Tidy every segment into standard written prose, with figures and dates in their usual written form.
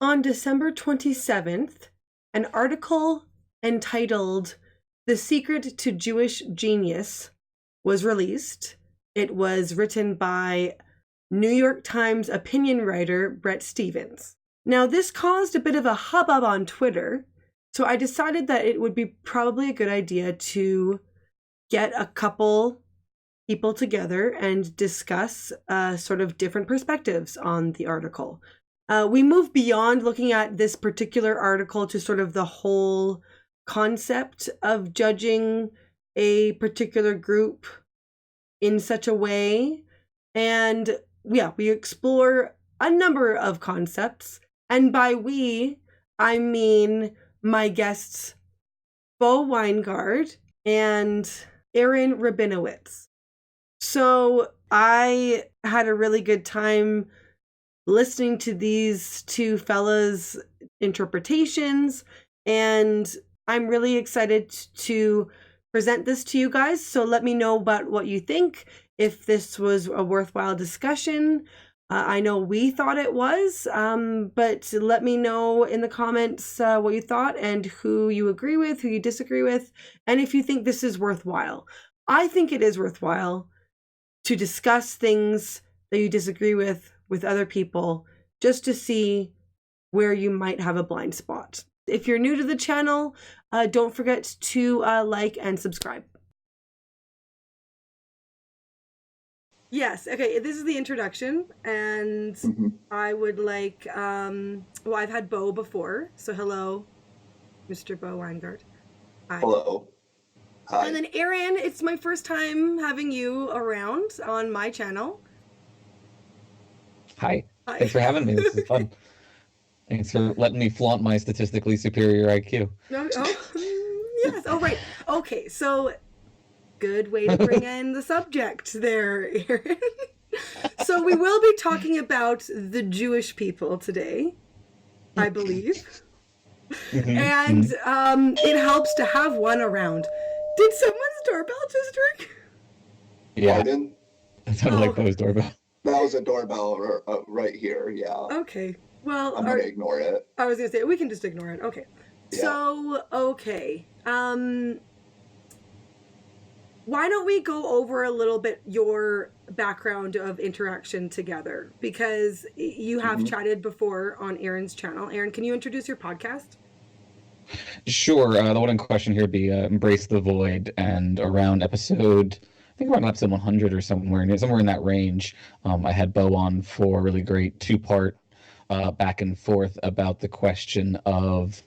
On December 27th, an article entitled "The Secret to Jewish Genius" was released. It was written by New York Times opinion writer Bret Stephens. Now, this caused a bit of a hubbub on Twitter, so I decided that it would be probably a good idea to get a couple people together and discuss sort of different perspectives on the article. We move beyond looking at this particular article to sort of the whole concept of judging a particular group in such a way. And yeah, we explore a number of concepts. And by we, I mean my guests, Bo Winegard and Aaron Rabinowitz. So I had a really good time listening to these two fellas' interpretations, and I'm really excited to present this to you guys. So let me know about what you think, if this was a worthwhile discussion. I know we thought it was, but let me know in the comments what you thought and who you agree with, who you disagree with, and if you think this is worthwhile. I think it is worthwhile to discuss things that you disagree with other people, just to see where you might have a blind spot. If you're new to the channel, don't forget to like and subscribe. Yes, okay, this is the introduction, and I would like, well, I've had Bo before, so hello, Mr. Bo Winegard. Hi. Hello. Hi. And then Aaron, it's my first time having you around on my channel. Hi. Thanks for having me. This is fun. Thanks for letting me flaunt my statistically superior IQ. No, oh, yes. Oh, right. Okay, so good way to bring in the subject there, Aaron. So we will be talking about the Jewish people today, I believe. And it helps to have one around. Did someone's doorbell just ring? Yeah. Pardon? That sounded like Bo's doorbell. That was a doorbell right here, yeah. Okay. Well, I'm going to ignore it. I was going to say, we can just ignore it. Okay. Yeah. So, okay. Why don't we go over a little bit your background of interaction together? Because you have chatted before on Aaron's channel. Aaron, can you introduce your podcast? Sure. The one in question here would be Embrace the Void, and around episode, I think around episode 100 or somewhere in that range, I had Bo on for a really great two-part back and forth about the question of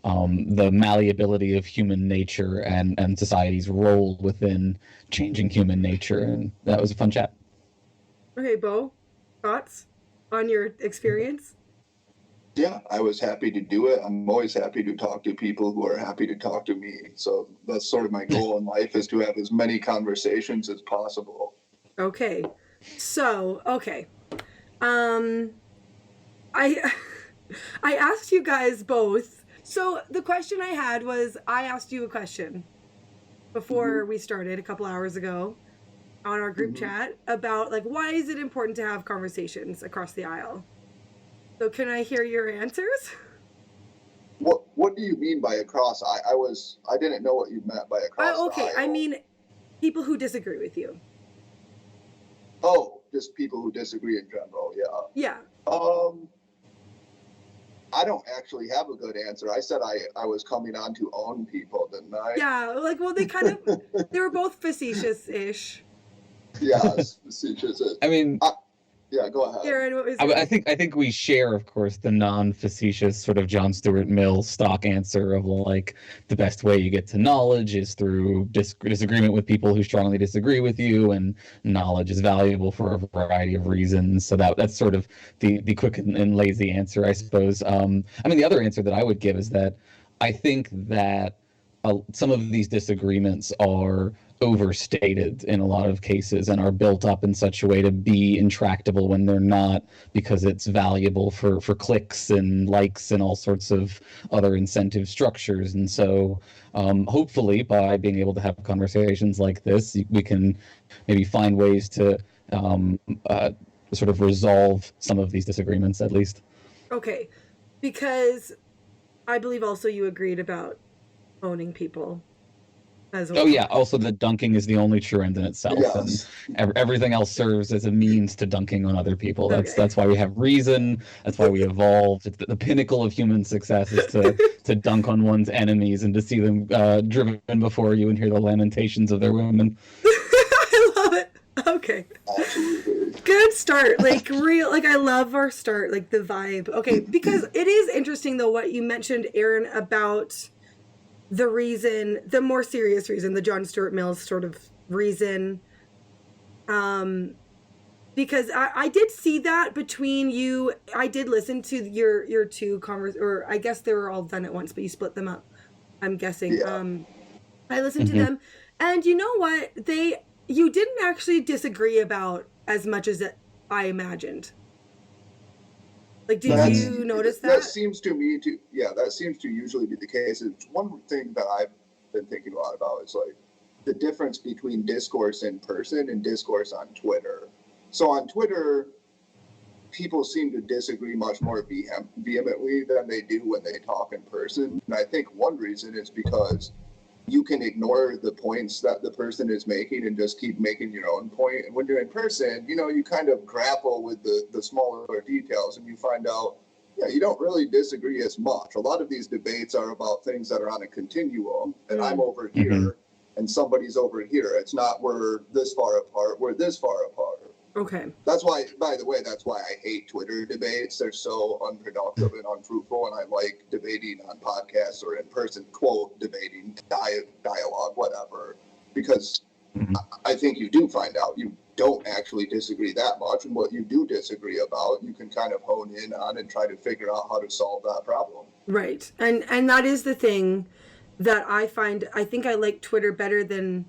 the malleability of human nature and society's role within changing human nature, and that was a fun chat. Okay, Bo, thoughts on your experience? Yeah, I was happy to do it. I'm always happy to talk to people who are happy to talk to me. So that's sort of my goal in life, is to have as many conversations as possible. Okay. So, okay. I asked you guys both. So the question I had was, I asked you a question before we started a couple hours ago on our group chat about, like, why is it important to have conversations across the aisle? So can I hear your answers? What do you mean by across? I didn't know what you meant by across Okay, the aisle. I mean people who disagree with you. Oh, just people who disagree in general, yeah. Yeah. I don't actually have a good answer. I said I was coming on to own people, didn't I? Yeah, like, well, they were both facetious-ish. Yeah, facetious. I mean, yeah, go ahead. Aaron, what was I think we share, of course, the non-facetious sort of John Stuart Mill stock answer of, like, the best way you get to knowledge is through disagreement with people who strongly disagree with you, and knowledge is valuable for a variety of reasons. So that's sort of the quick and lazy answer, I suppose. I mean, the other answer that I would give is that I think that some of these disagreements are overstated in a lot of cases and are built up in such a way to be intractable when they're not, because it's valuable for clicks and likes and all sorts of other incentive structures. And so hopefully by being able to have conversations like this, we can maybe find ways to sort of resolve some of these disagreements, at least. Okay. because I believe also you agreed about owning people as well. Oh yeah, also that dunking is the only true end in itself, Yes. and everything else serves as a means to dunking on other people. Okay. That's why we have reason. That's why we evolved. It's the pinnacle of human success is to dunk on one's enemies and to see them driven before you and hear the lamentations of their women. I love it. Okay. Absolutely. Good start. Like real, like I love our start, like the vibe. Okay, because it is interesting though what you mentioned, Aaron, about the reason, the more serious reason, the John Stuart Mill sort of reason. Because I did see that between you. I did listen to your two or I guess they were all done at once, but you split them up, I'm guessing. Yeah. I listened to them, and you know what? You didn't actually disagree about as much as I imagined. Like, did you notice that? That seems to me to, that seems to usually be the case. It's one thing that I've been thinking a lot about is like the difference between discourse in person and discourse on Twitter. So on Twitter, people seem to disagree much more vehemently than they do when they talk in person. And I think one reason is because you can ignore the points that the person is making and just keep making your own point. And when you're in person, you kind of grapple with the smaller details and you find out, you don't really disagree as much. A lot of these debates are about things that are on a continuum, and I'm over here and somebody's over here. It's not we're this far apart, we're this far apart. Okay. That's why, by the way, that's why I hate Twitter debates. They're so unproductive and unfruitful, and I like debating on podcasts or in person, quote, debating, dialogue, whatever, because I think you do find out you don't actually disagree that much, and what you do disagree about, you can kind of hone in on and try to figure out how to solve that problem. Right. And that is the thing that I find. I think I like Twitter better than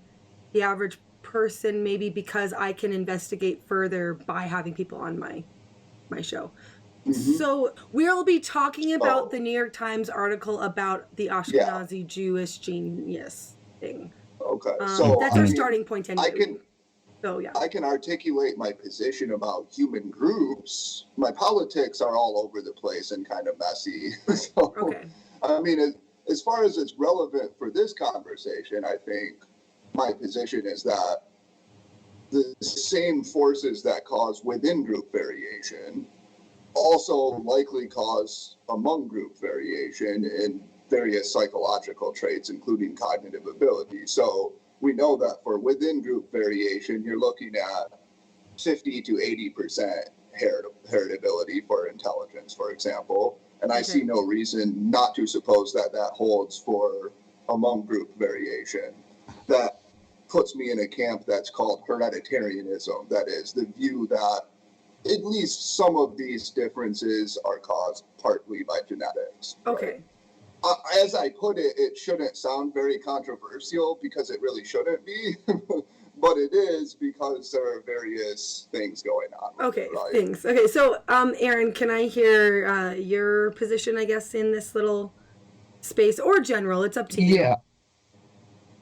the average person, maybe because I can investigate further by having people on my show. So we'll be talking about the New York Times article about the Ashkenazi Jewish genius thing. Okay, so that's our starting point anyway. I can articulate my position about human groups. My politics are all over the place and kind of messy. I mean, as far as it's relevant for this conversation, I think my position is that the same forces that cause within group variation also likely cause among group variation in various psychological traits, including cognitive ability. So we know that for within group variation, you're looking at 50 to 80% heritability for intelligence, for example. And I see no reason not to suppose that holds for among group variation. That puts me in a camp that's called hereditarianism. That is the view that at least some of these differences are caused partly by genetics. Okay. Right? As I put it, it shouldn't sound very controversial because it really shouldn't be, but it is because there are various things going on. Things. Okay, so Aaron, can I hear your position, I guess, in this little space, or general? It's up to you. Yeah.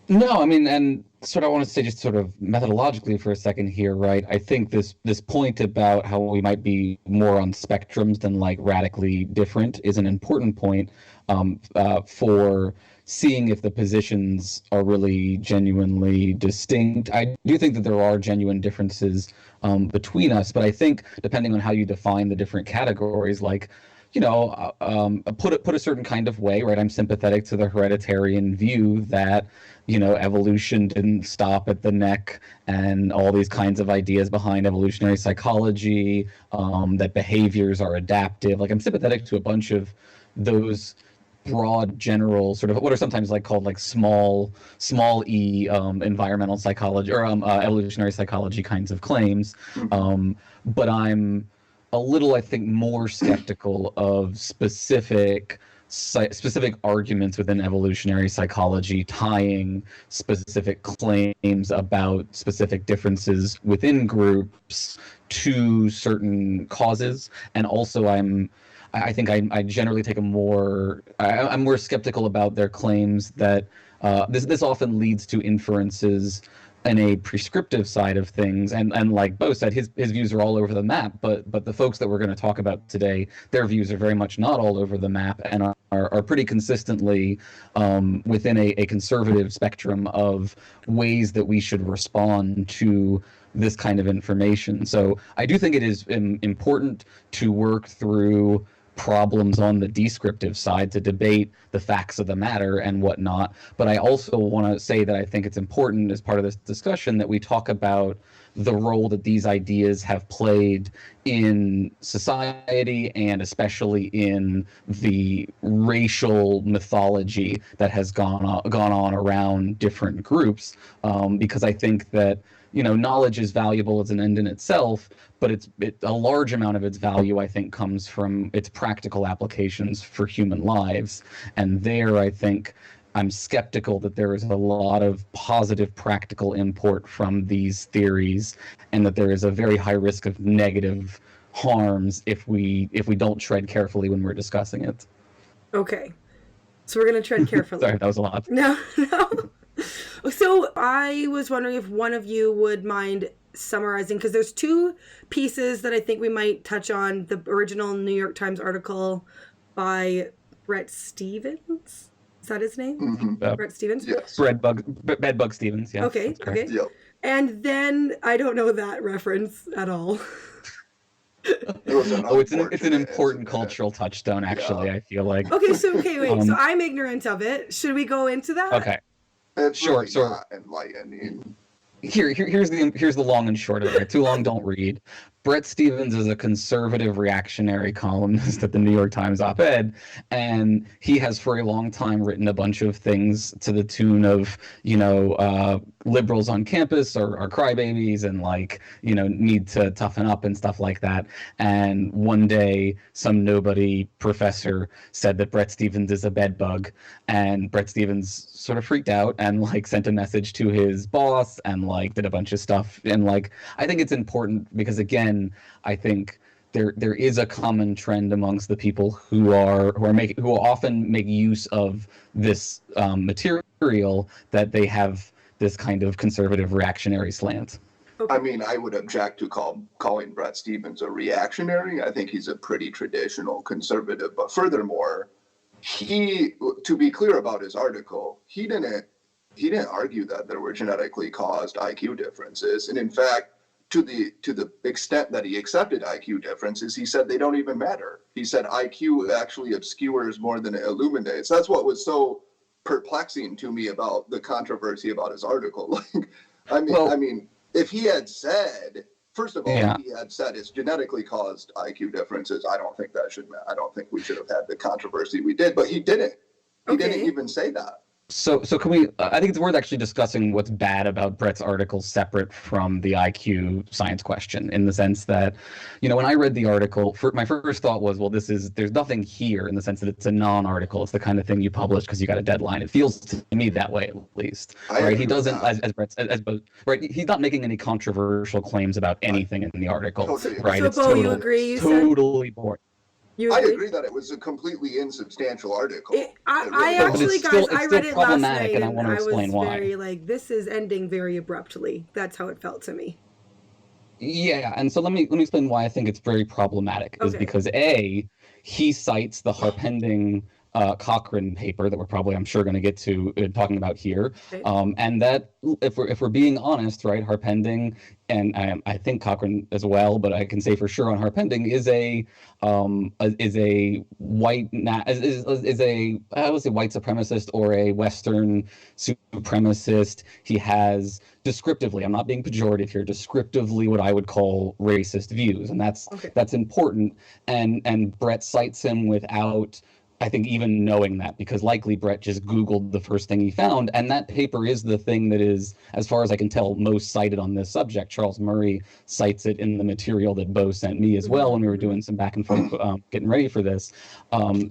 No, I mean, and sort of I want to say just sort of methodologically for a second here, right? I think this point about how we might be more on spectrums than like radically different is an important point for seeing if the positions are really genuinely distinct. I do think that there are genuine differences between us, but I think depending on how you define the different categories, like, put a certain kind of way, right? I'm sympathetic to the hereditarian view that, evolution didn't stop at the neck and all these kinds of ideas behind evolutionary psychology, that behaviors are adaptive. Like, I'm sympathetic to a bunch of those broad, general, sort of what are sometimes called small e environmental psychology or evolutionary psychology kinds of claims. But I'm a little, I think, more skeptical of specific arguments within evolutionary psychology tying specific claims about specific differences within groups to certain causes. And also I think I generally take I'm more skeptical about their claims that this often leads to inferences prescriptive side of things, and like Bo said, his views are all over the map, but the folks that we're going to talk about today, their views are very much not all over the map and are pretty consistently within a conservative spectrum of ways that we should respond to this kind of information. So I do think it is important to work through problems on the descriptive side to debate the facts of the matter and whatnot. But I also want to say that I think it's important as part of this discussion that we talk about the role that these ideas have played in society and especially in the racial mythology that has gone on around different groups, because I think that knowledge is valuable as an end in itself, but a large amount of its value, I think, comes from its practical applications for human lives. And there, I think, I'm skeptical that there is a lot of positive practical import from these theories, and that there is a very high risk of negative harms if we don't tread carefully when we're discussing it. Okay. So we're going to tread carefully. Sorry, that was a lot. No. So I was wondering if one of you would mind summarizing, because there's two pieces that I think we might touch on. The original New York Times article by Bret Stephens. Is that his name? Mm-hmm. Bret Stephens? Yes. Bedbug Stevens, yeah. Okay. Yep. And then I don't know that reference at all. It's an important cultural touchstone, actually, yeah. I feel like. Okay, so so I'm ignorant of it. Should we go into that? Okay. It's really not enlightening. Here's the long and short of it. Too long, don't read. Bret Stephens is a conservative reactionary columnist at the New York Times op-ed, and he has for a long time written a bunch of things to the tune of, liberals on campus are crybabies and need to toughen up and stuff like that. And one day, some nobody professor said that Bret Stephens is a bedbug, and Bret Stephens sort of freaked out and sent a message to his boss and did a bunch of stuff. And I think it's important because, again, I think there is a common trend amongst the people who often make use of this material, that they have this kind of conservative reactionary slant. I mean, I would object to calling Bret Stephens a reactionary. I think he's a pretty traditional conservative. But furthermore, to be clear about his article, he didn't argue that there were genetically caused IQ differences. And in fact, to the extent that he accepted IQ differences, he said they don't even matter. He said IQ actually obscures more than it illuminates. That's what was so perplexing to me about the controversy about his article. I mean, if he had said, first of all, if he had said it's genetically caused IQ differences, I don't think we should have had the controversy we did. But he didn't. He didn't even say that. So can we? I think it's worth actually discussing what's bad about Bret's article separate from the IQ science question, in the sense that, when I read the article, my first thought was, well, there's nothing here, in the sense that it's a non-article. It's the kind of thing you publish because you got a deadline. It feels to me that way, at least. Right? He doesn't, right? He's not making any controversial claims about anything in the article. Totally. Right? So, it's Bo, you agree? Totally boring. I agree that it was a completely insubstantial article. I read it last night, and I want to explain why. Very this is ending very abruptly. That's how it felt to me. Yeah, and so let me explain why I think it's very problematic. Is because he cites the Harpending Cochrane paper that I'm sure going to get to talking about here, and that if we're being honest, right, Harpending and I think Cochrane as well, but I can say for sure on Harpending is a white supremacist or a Western supremacist. He has descriptively, I'm not being pejorative here, descriptively what I would call racist views, and that's important. And Bret cites him without, I think, even knowing that, because likely Bret just Googled the first thing he found, and that paper is the thing that is, as far as I can tell, most cited on this subject. Charles Murray cites it in the material that Bo sent me as well when we were doing some back and forth getting ready for this.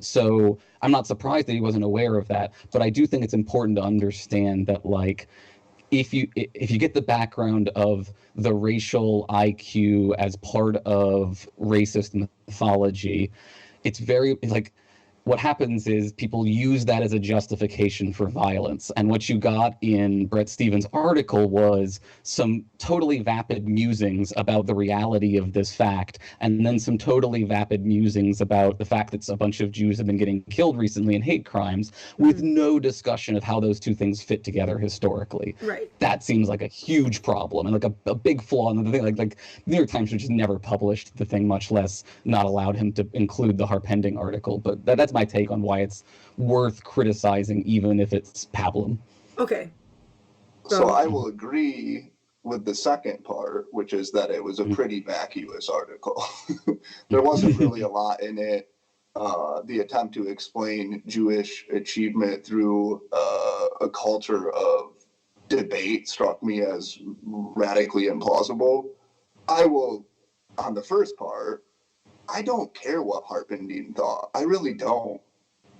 So I'm not surprised that he wasn't aware of that, but I do think it's important to understand that, if you get the background of the racial IQ as part of racist mythology, it's very what happens is people use that as a justification for violence. And what you got in Bret Stephens' article was some totally vapid musings about the reality of this fact, and then some totally vapid musings about the fact that a bunch of Jews have been getting killed recently in hate crimes, with no discussion of how those two things fit together historically. Right. That seems like a huge problem and like a big flaw in the thing. Like the New York Times should just never published the thing, much less not allowed him to include the Harpending article. But that's my take on why it's worth criticizing, even if it's pablum. Okay. So I will agree with the second part, which is that it was a pretty vacuous article. There wasn't really a lot in it. The attempt to explain Jewish achievement through a culture of debate struck me as radically implausible. I will, on the first part, I don't care what Harpending thought. I really don't.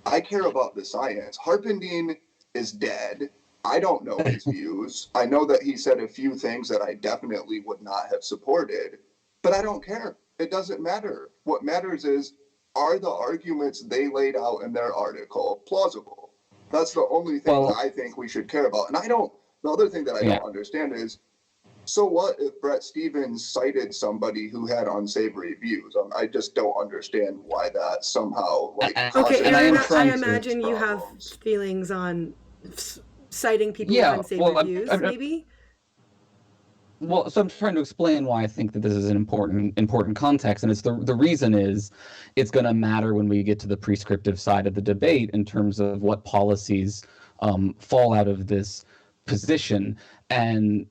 I care about the science. Harpending is dead. I don't know his views. I know that he said a few things that I definitely would not have supported, but I don't care. It doesn't matter. What matters is, are the arguments they laid out in their article plausible? That's the only thing I think we should care about. And the other thing that I don't understand is, so what if Bret Stephens cited somebody who had unsavory views? I just don't understand why that somehow okay, Aaron, I imagine you have feelings on citing people with unsavory views, maybe? Well, so I'm trying to explain why I think that this is an important context, and it's the reason is it's going to matter when we get to the prescriptive side of the debate in terms of what policies fall out of this position. And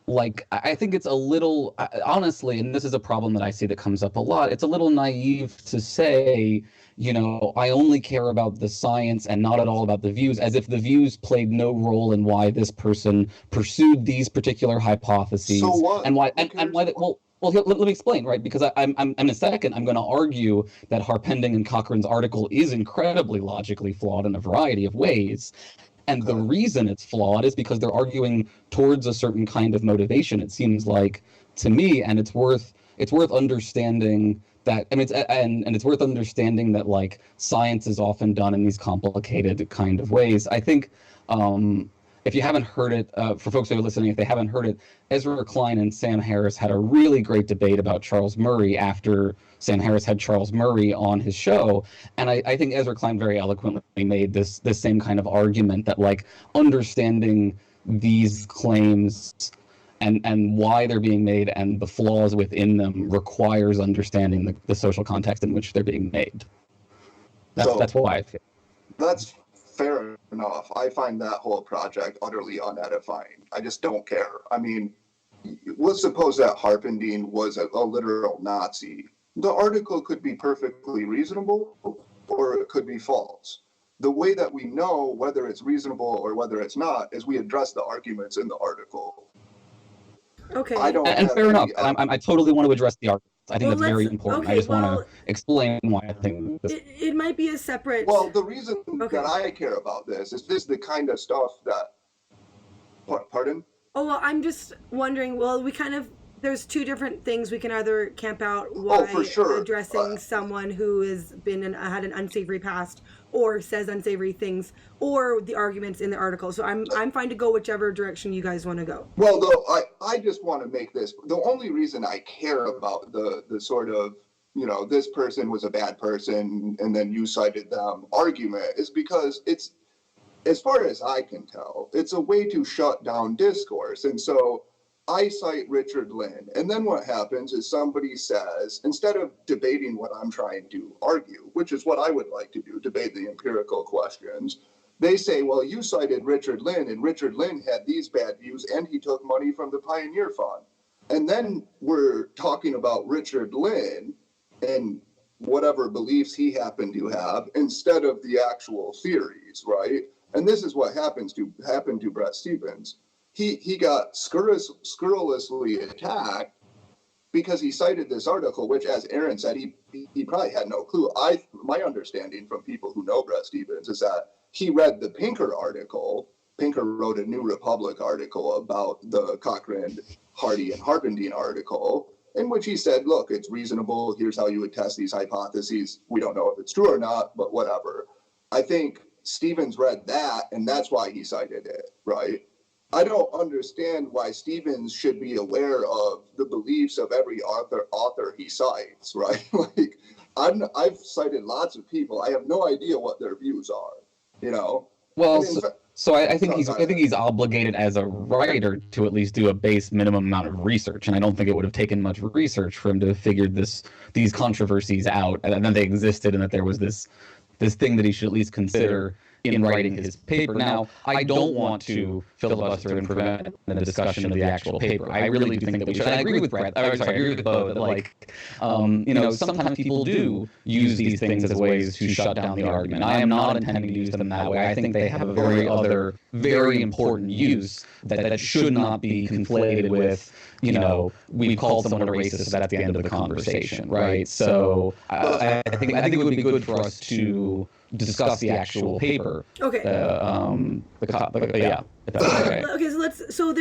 like, I think it's a little, honestly, and this is a problem that I see that comes up a lot, it's a little naive to say, you know, I only care about the science and not at all about the views, as if the views played no role in why this person pursued these particular hypotheses. So what? And why, and why that, well, let me explain, right? Because I'm in a second, I'm going to argue that Harpending and Cochrane's article is incredibly logically flawed in a variety of ways. And the reason it's flawed is because they're arguing towards a certain kind of motivation, it seems like to me, and it's worth understanding that, I mean, it's worth understanding that like science is often done in these complicated kind of ways. I think if you haven't heard it, for folks who are listening, if they haven't heard it, Ezra Klein and Sam Harris had a really great debate about Charles Murray after Sam Harris had Charles Murray on his show. And I think Ezra Klein very eloquently made this same kind of argument that like understanding these claims and why they're being made and the flaws within them requires understanding the social context in which they're being made. That's why I feel. That's fair enough. I find that whole project utterly unedifying. I just don't care. I mean, let's suppose that Harpending was a literal Nazi. The article could be perfectly reasonable or it could be false. The way that we know whether it's reasonable or whether it's not is we address the arguments in the article. Okay. And fair enough. I totally want to address the arguments. I think that's very important. Okay, I just want to explain why I think this. It might be a separate. Well, the reason that I care about this is the kind of stuff that. Pardon? Oh, well, I'm just wondering. Well, there's two different things we can either camp out why for sure. addressing someone who has had an unsavory past or says unsavory things, or the arguments in the article. So I'm fine to go whichever direction you guys want to go. Well, though, I just want to make this, the only reason I care about the sort of, you know, this person was a bad person and then you cited them argument is because it's, as far as I can tell, it's a way to shut down discourse. And so I cite Richard Lynn, and then what happens is somebody says, instead of debating what I'm trying to argue, which is what I would like to do, debate the empirical questions, they say, well, you cited Richard Lynn, and Richard Lynn had these bad views, and he took money from the Pioneer Fund. And then we're talking about Richard Lynn and whatever beliefs he happened to have instead of the actual theories, right? And this is what happened to Bret Stephens. He got scurrilously attacked because he cited this article, which, as Aaron said, he probably had no clue. My understanding from people who know Bret Stephens is that he read the Pinker article. Pinker wrote a New Republic article about the Cochrane, Hardy, and Harpending article, in which he said, look, it's reasonable. Here's how you would test these hypotheses. We don't know if it's true or not, but whatever. I think Stevens read that, and that's why he cited it, right? I don't understand why Stevens should be aware of the beliefs of every author he cites, right? Like, I've cited lots of people. I have no idea what their views are, you know? Well, so I think he's obligated as a writer to at least do a base minimum amount of research, and I don't think it would have taken much research for him to have figured these controversies out, and that they existed, and that there was this thing that he should at least consider in writing his paper. Now, I don't want to filibuster and prevent the discussion of the actual paper. I really do think that we should. And I agree with Bret. I agree with Bo that, like, sometimes people do use these things as ways to shut down the argument. I am not intending to use them that way. I think they have a very important use that should not be conflated with, we called someone a racist at the end of the conversation, right? So I think it would be good for us to discuss the actual paper. Okay. Yeah. Okay. So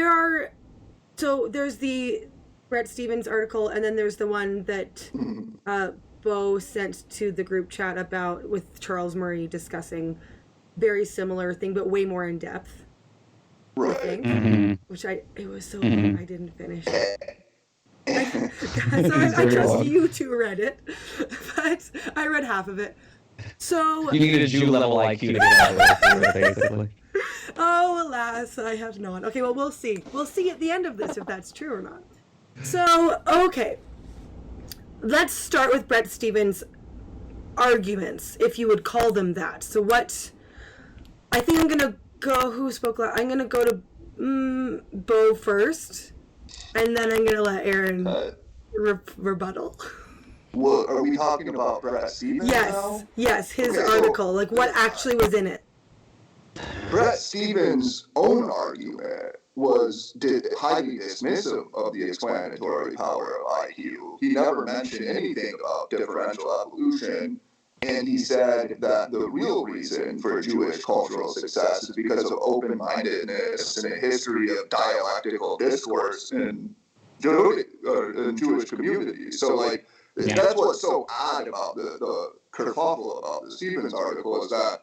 there's the Bret Stephens article, and then there's the one that Bo sent to the group chat with Charles Murray discussing very similar thing, but way more in depth. Right. Which it was so long I didn't finish it. I trust you two read it, but I read half of it. So you needed a Jew level IQ to get out of it, basically. Oh, alas, I have not. Okay, well, we'll see. We'll see at the end of this if that's true or not. So, okay. Let's start with Bret Stephens' arguments, if you would call them that. So I think I'm going to go, who spoke last? I'm going to go to Bo first, and then I'm going to let Aaron rebuttal. Well, are we talking about Bret Stephens now? Yes, his article. Like, what actually was in it? Bret Stephens' own argument was highly dismissive of the explanatory power of IQ. He never mentioned anything about differential evolution, and he said that the real reason for Jewish cultural success is because of open-mindedness and a history of dialectical discourse in Jewish communities. So, like, that's what's so odd about the kerfuffle about the Stephens article, is that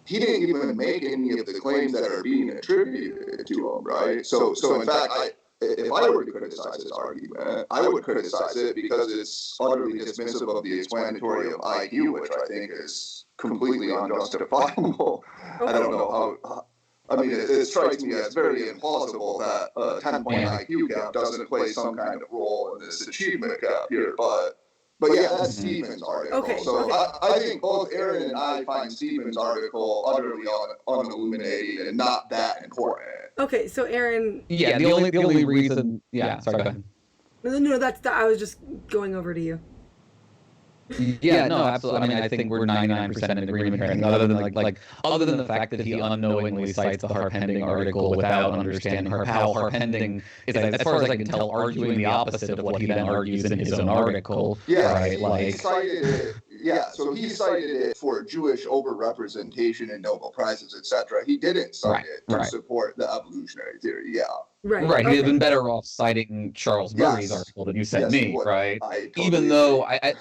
he didn't even make any of the claims that are being attributed to him, right? So in fact, if I were to criticize his argument, I would criticize it because it's utterly dismissive of the explanatory of IQ, which I think is completely unjustifiable. Okay. I don't know how. I mean, it strikes me as very implausible that a 10-point IQ gap doesn't play some kind of role in this achievement gap here, But yeah, that's Stevens' article. Okay, so okay. I think both Aaron and I find Stevens' article utterly unilluminating and not that important. Okay, so Aaron. Yeah, the only reason. Yeah, sorry, go ahead. No, I was just going over to you. Yeah, no, absolutely. I mean, I think we're 99% in agreement here. And other than the fact that he unknowingly cites the Harpending article without understanding how Harpending is, as far as I can tell, arguing the opposite of what he then argues in his own article. Yeah, right? He cited it. Yeah, so he cited it for Jewish overrepresentation in Nobel Prizes, etc. He didn't cite it to support the evolutionary theory. Yeah. Right. Okay. He'd have been better off citing Charles Murray's article than you sent me, right? Totally even though I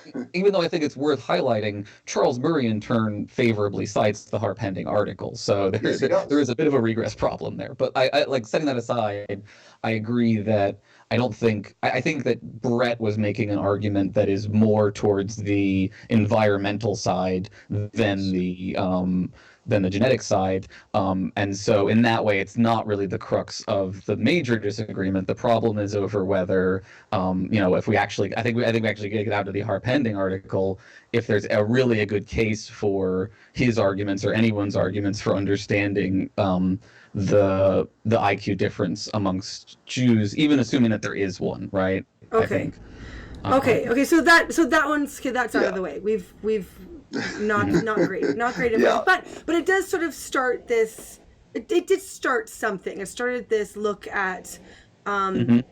think it's worth highlighting, Charles Murray in turn favorably cites the Harpending article, so there is a bit of a regress problem there. But I like, setting that aside, I agree that I think that Bret was making an argument that is more towards the environmental side than the genetic side, and so in that way, it's not really the crux of the major disagreement. The problem is over whether, if we actually, I think we actually get out to the Harpending article, if there's a good case for his arguments or anyone's arguments for understanding the IQ difference amongst Jews, even assuming that there is one, right? Okay. I think. Okay. So that one's that's out of the way. We've not great enough, but it does sort of start this. It did start something. It started this look at the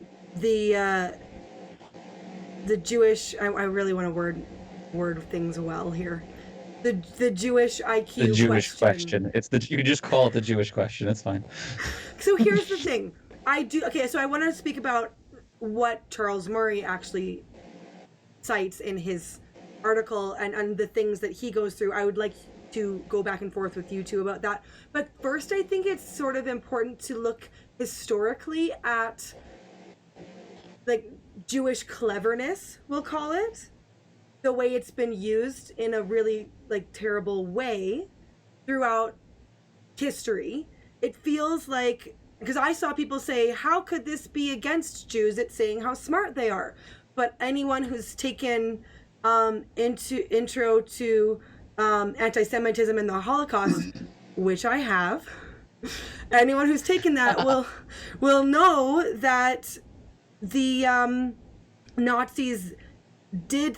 Jewish. I really want to word things well here. The Jewish IQ. The Jewish question. You can just call it the Jewish question. It's fine. So here's the thing. So I want to speak about what Charles Murray actually cites in his article and the things that he goes through. I would like to go back and forth with you two about that. But first, I think it's sort of important to look historically at like Jewish cleverness, we'll call it, the way it's been used in a really like terrible way throughout history. It feels like, because I saw people say, how could this be against Jews? It's saying how smart they are. But anyone who's taken intro to anti-Semitism and the Holocaust, which I have, anyone who's taken that will know that the Nazis did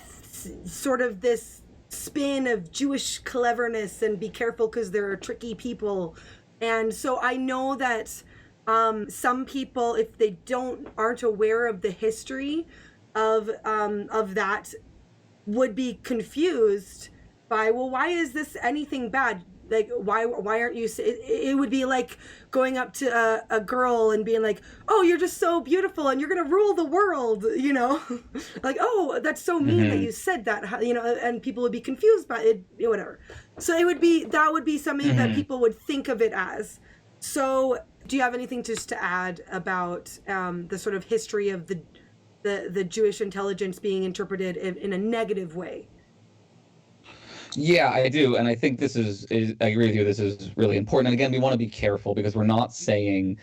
sort of this spin of Jewish cleverness and be careful because they're tricky people. And so I know that some people, if they aren't aware of the history of that, would be confused by, well, why is this anything bad? Like, why aren't you? It would be like going up to a girl and being like, oh, you're just so beautiful and you're gonna rule the world, you know? Like, oh, that's so mean that you said that, you know? And people would be confused by it, whatever. So that would be something that people would think of it as. So, do you have anything just to add about the sort of history of the Jewish intelligence being interpreted in a negative way? Yeah, I do. And I think this is I agree with you. This is really important. And again, we want to be careful because we're not saying,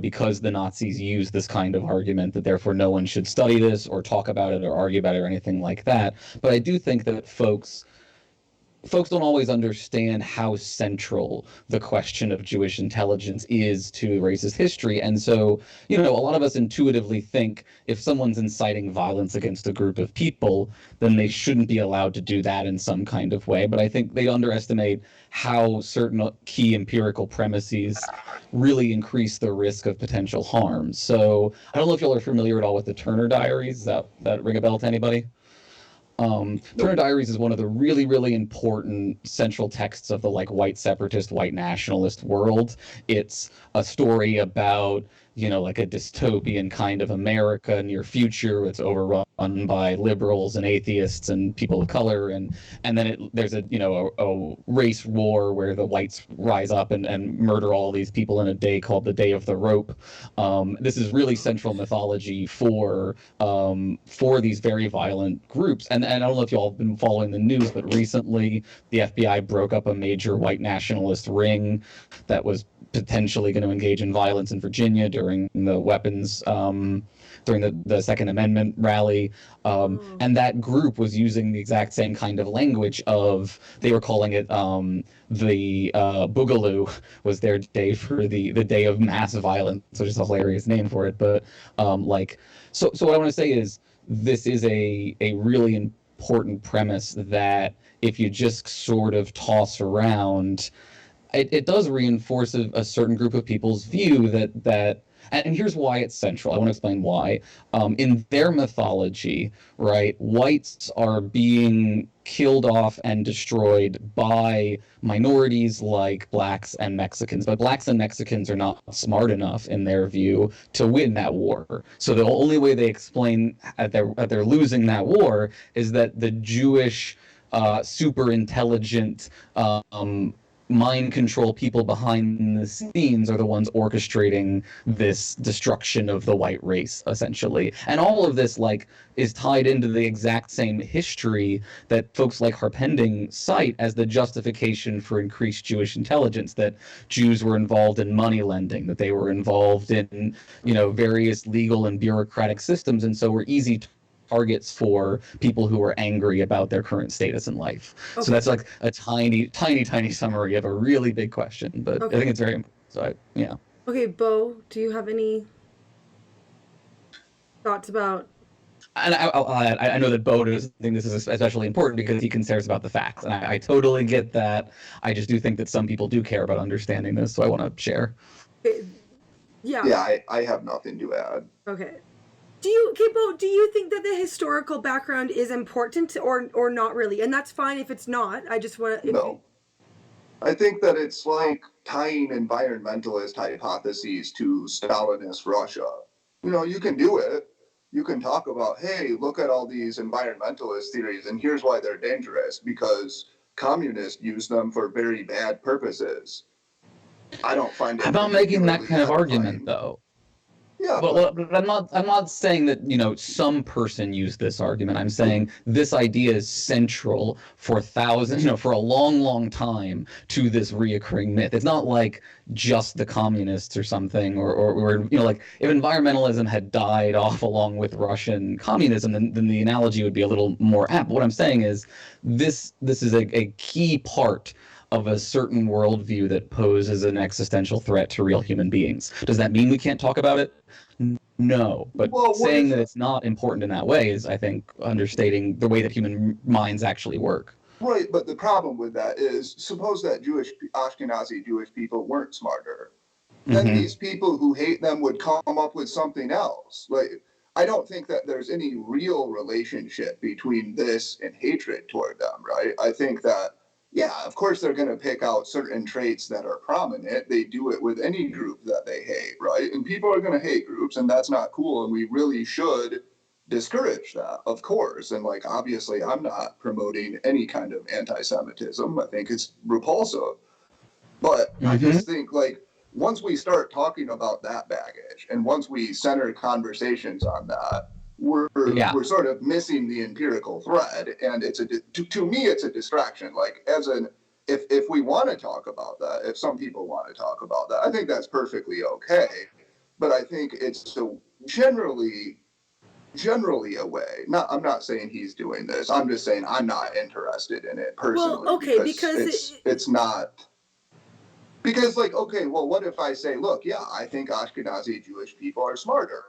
because the Nazis use this kind of argument that therefore no one should study this or talk about it or argue about it or anything like that. But I do think that folks don't always understand how central the question of Jewish intelligence is to racist history. And so, a lot of us intuitively think if someone's inciting violence against a group of people, then they shouldn't be allowed to do that in some kind of way. But I think they underestimate how certain key empirical premises really increase the risk of potential harm. So I don't know if y'all are familiar at all with the Turner Diaries. Does that ring a bell to anybody? Turner Diaries is one of the really, really important central texts of the white separatist, white nationalist world. It's a story about, like a dystopian kind of America near future. It's overrun by liberals and atheists and people of color, and then there's a race war where the whites rise up and murder all these people in a day called the Day of the Rope. This is really central mythology for these very violent groups. And I don't know if y'all have been following the news, but recently the FBI broke up a major white nationalist ring that was potentially going to engage in violence in Virginia during the weapons, during the Second Amendment rally. And that group was using the exact same kind of language they were calling it the Boogaloo was their day for the day of mass violence, which is a hilarious name for it. But so what I want to say is this is a really important premise that if you just sort of toss around, it does reinforce a certain group of people's view that and here's why it's central. I want to explain why. In their mythology, right, whites are being killed off and destroyed by minorities like blacks and Mexicans. But blacks and Mexicans are not smart enough, in their view, to win that war. So the only way they explain that they're losing that war is that the Jewish super intelligent mind control people behind the scenes are the ones orchestrating this destruction of the white race, essentially. And all of this is tied into the exact same history that folks like Harpending cite as the justification for increased Jewish intelligence, that Jews were involved in money lending, that they were involved in various legal and bureaucratic systems, and so were easy targets for people who are angry about their current status in life. Okay. So that's a tiny summary of a really big question, but okay. I think it's very important. So yeah. Okay, Bo, do you have any thoughts about? And I know that Bo does think this is especially important because he cares about the facts, and I totally get that. I just do think that some people do care about understanding this, so I want to share. Yeah, I have nothing to add. Okay. Do you think that the historical background is important or not really? And that's fine if it's not. I just want to... No. I think that it's like tying environmentalist hypotheses to Stalinist Russia. You can do it, you can talk about, hey, look at all these environmentalist theories, and here's why they're dangerous, because communists use them for very bad purposes. I don't find it How about making that kind of argument, edifying. though? Yeah, But I'm not saying that, some person used this argument. I'm saying this idea is central for thousands, for a long, long time to this reoccurring myth. It's not like just the communists or something, or like if environmentalism had died off along with Russian communism, then the analogy would be a little more apt. What I'm saying is this is a key part of a certain worldview that poses an existential threat to real human beings. Does that mean we can't talk about it? No, but saying that it's not important in that way is, I think, understating the way that human minds actually work. Right, but the problem with that is, suppose that Ashkenazi Jewish people weren't smarter. Then these people who hate them would come up with something else. Like, I don't think that there's any real relationship between this and hatred toward them, right? I think that, yeah, of course they're going to pick out certain traits that are prominent. They do it with any group that they hate, right? And people are going to hate groups, and that's not cool, and we really should discourage that, of course. And like, obviously, I'm not promoting any kind of anti-Semitism. I think it's repulsive. But I just think, like, once we start talking about that baggage, and once we center conversations on that, we're sort of missing the empirical thread, and to me it's a distraction. Like, if we want to talk about that, if some people want to talk about that, I think that's perfectly okay. But I think it's generally a way. I'm not saying he's doing this. I'm just saying I'm not interested in it personally. Well, okay, because it's not. Because, like, okay, well, what if I say, look, yeah, I think Ashkenazi Jewish people are smarter.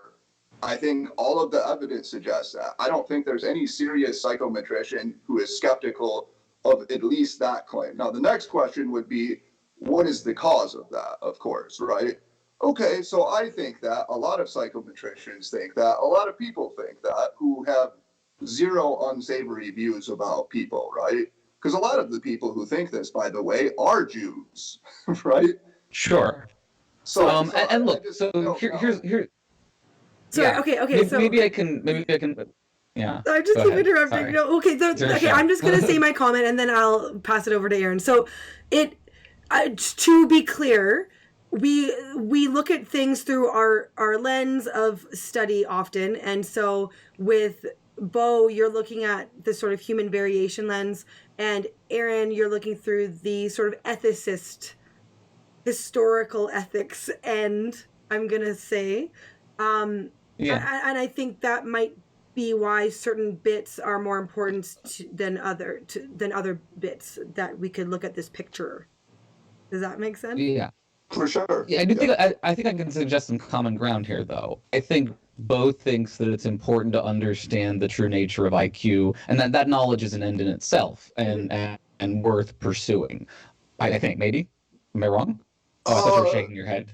I think all of the evidence suggests that. I don't think there's any serious psychometrician who is skeptical of at least that claim. Now, the next question would be, what is the cause of that, of course, right? Okay, so I think that a lot of psychometricians think that, a lot of people think that, who have zero unsavory views about people, right? Because a lot of the people who think this, by the way, are Jews, right? Sure. So and look, here's Sorry. Yeah. Okay. Maybe I can. Yeah. I just keep interrupting. Sorry. No. Okay. Okay. I'm just gonna say my comment and then I'll pass it over to Aaron. So, to be clear, we look at things through our lens of study often, and so with Bo, you're looking at the sort of human variation lens, and Aaron, you're looking through the sort of ethicist, historical ethics end, I'm gonna say. And I think that might be why certain bits are more important than other bits that we could look at this picture. Does that make sense? Yeah, for sure. Yeah, I do think I think I can suggest some common ground here, though. I think Bo thinks that it's important to understand the true nature of IQ, and that knowledge is an end in itself, and worth pursuing. I think maybe. Am I wrong? Oh, I thought you were shaking your head.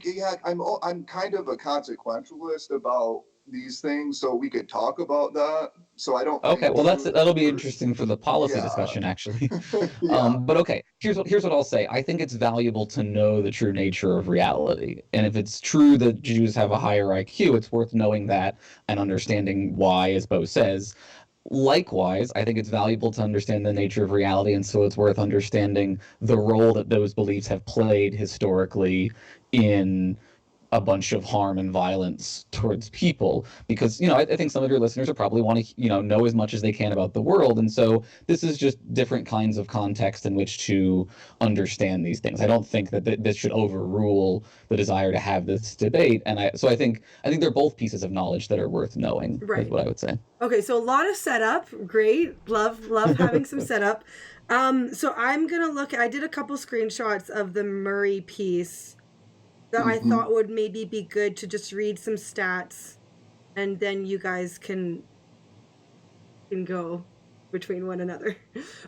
Yeah, I'm kind of a consequentialist about these things, so we could talk about that. So I don't. Okay, well that'll be interesting for the policy discussion, actually. But okay, here's what I'll say. I think it's valuable to know the true nature of reality, and if it's true that Jews have a higher IQ, it's worth knowing that and understanding why, as Bo says. Likewise, I think it's valuable to understand the nature of reality, and so it's worth understanding the role that those beliefs have played historically in a bunch of harm and violence towards people, because I think some of your listeners are probably want to know as much as they can about the world, and so this is just different kinds of context in which to understand these things. I don't think that this should overrule the desire to have this debate, and I think they're both pieces of knowledge that are worth knowing. Right. Is what I would say. Okay, so a lot of setup. Great, love having some setup. So I'm gonna look. I did a couple screenshots of the Murray piece that I thought would maybe be good to just read some stats, and then you guys can go between one another.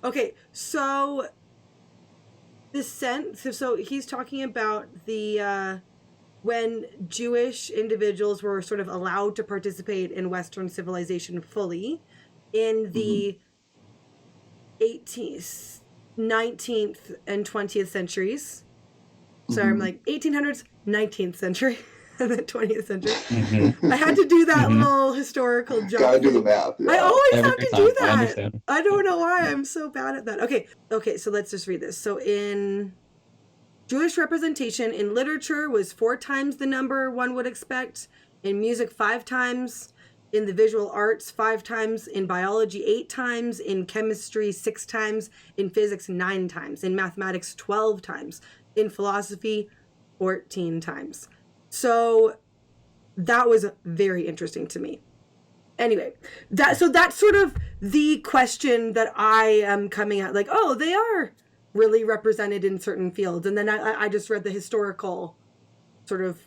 Okay, so so he's talking about the when Jewish individuals were sort of allowed to participate in Western civilization fully in the 18th, 19th, and 20th centuries. So I'm like 1800s, 19th century. in the 20th century. I had to do that little historical jump. Gotta do the math. Yeah. I always have to do that. I understand. I don't know why I'm so bad at that. Okay, so let's just read this. So in Jewish representation in literature was 4 times the number one would expect, in music 5 times, in the visual arts 5 times, in biology 8 times, in chemistry 6 times, in physics 9 times, in mathematics 12 times, in philosophy 14 times. So that was very interesting to me. Anyway, that's sort of the question that I am coming at, like, oh, they are really represented in certain fields. And then I just read the historical sort of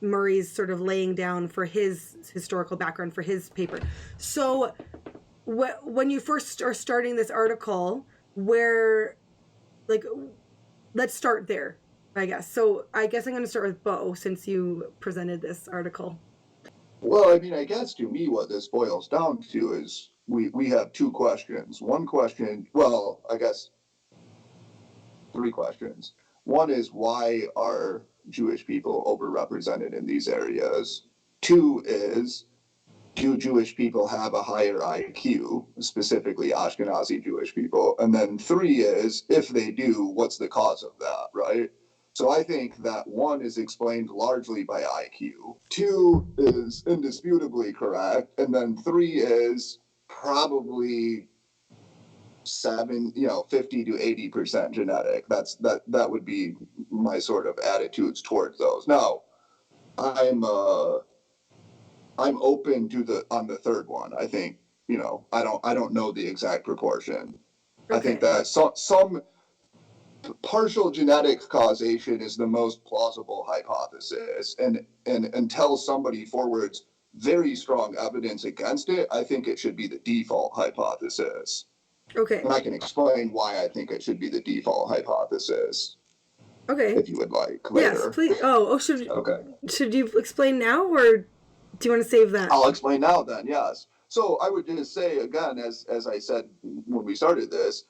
Murray's sort of laying down for his historical background for his paper. So when you first are starting this article, where, like, let's start there, I guess. So I guess I'm going to start with Bo, since you presented this article. Well, I mean, I guess to me what this boils down to is we have 2 questions. One question, well, I guess 3 questions. One is, why are Jewish people overrepresented in these areas? 2 is, do Jewish people have a higher IQ, specifically Ashkenazi Jewish people? And then 3 is, if they do, what's the cause of that, right? So I think that 1 is explained largely by IQ, 2 is indisputably correct, and then 3 is probably 50 to 80% genetic. That would be my sort of attitudes towards those. Now, I'm open to on the 3rd one. I think, I don't know the exact proportion. Okay. I think that some partial genetic causation is the most plausible hypothesis, and until somebody forwards very strong evidence against it, I think it should be the default hypothesis. Okay. And I can explain why I think it should be the default hypothesis. Okay. If you would like later. Yes, please. Should you explain now, or do you want to save that? I'll explain now then, yes. So I would just say again, as I said when we started this,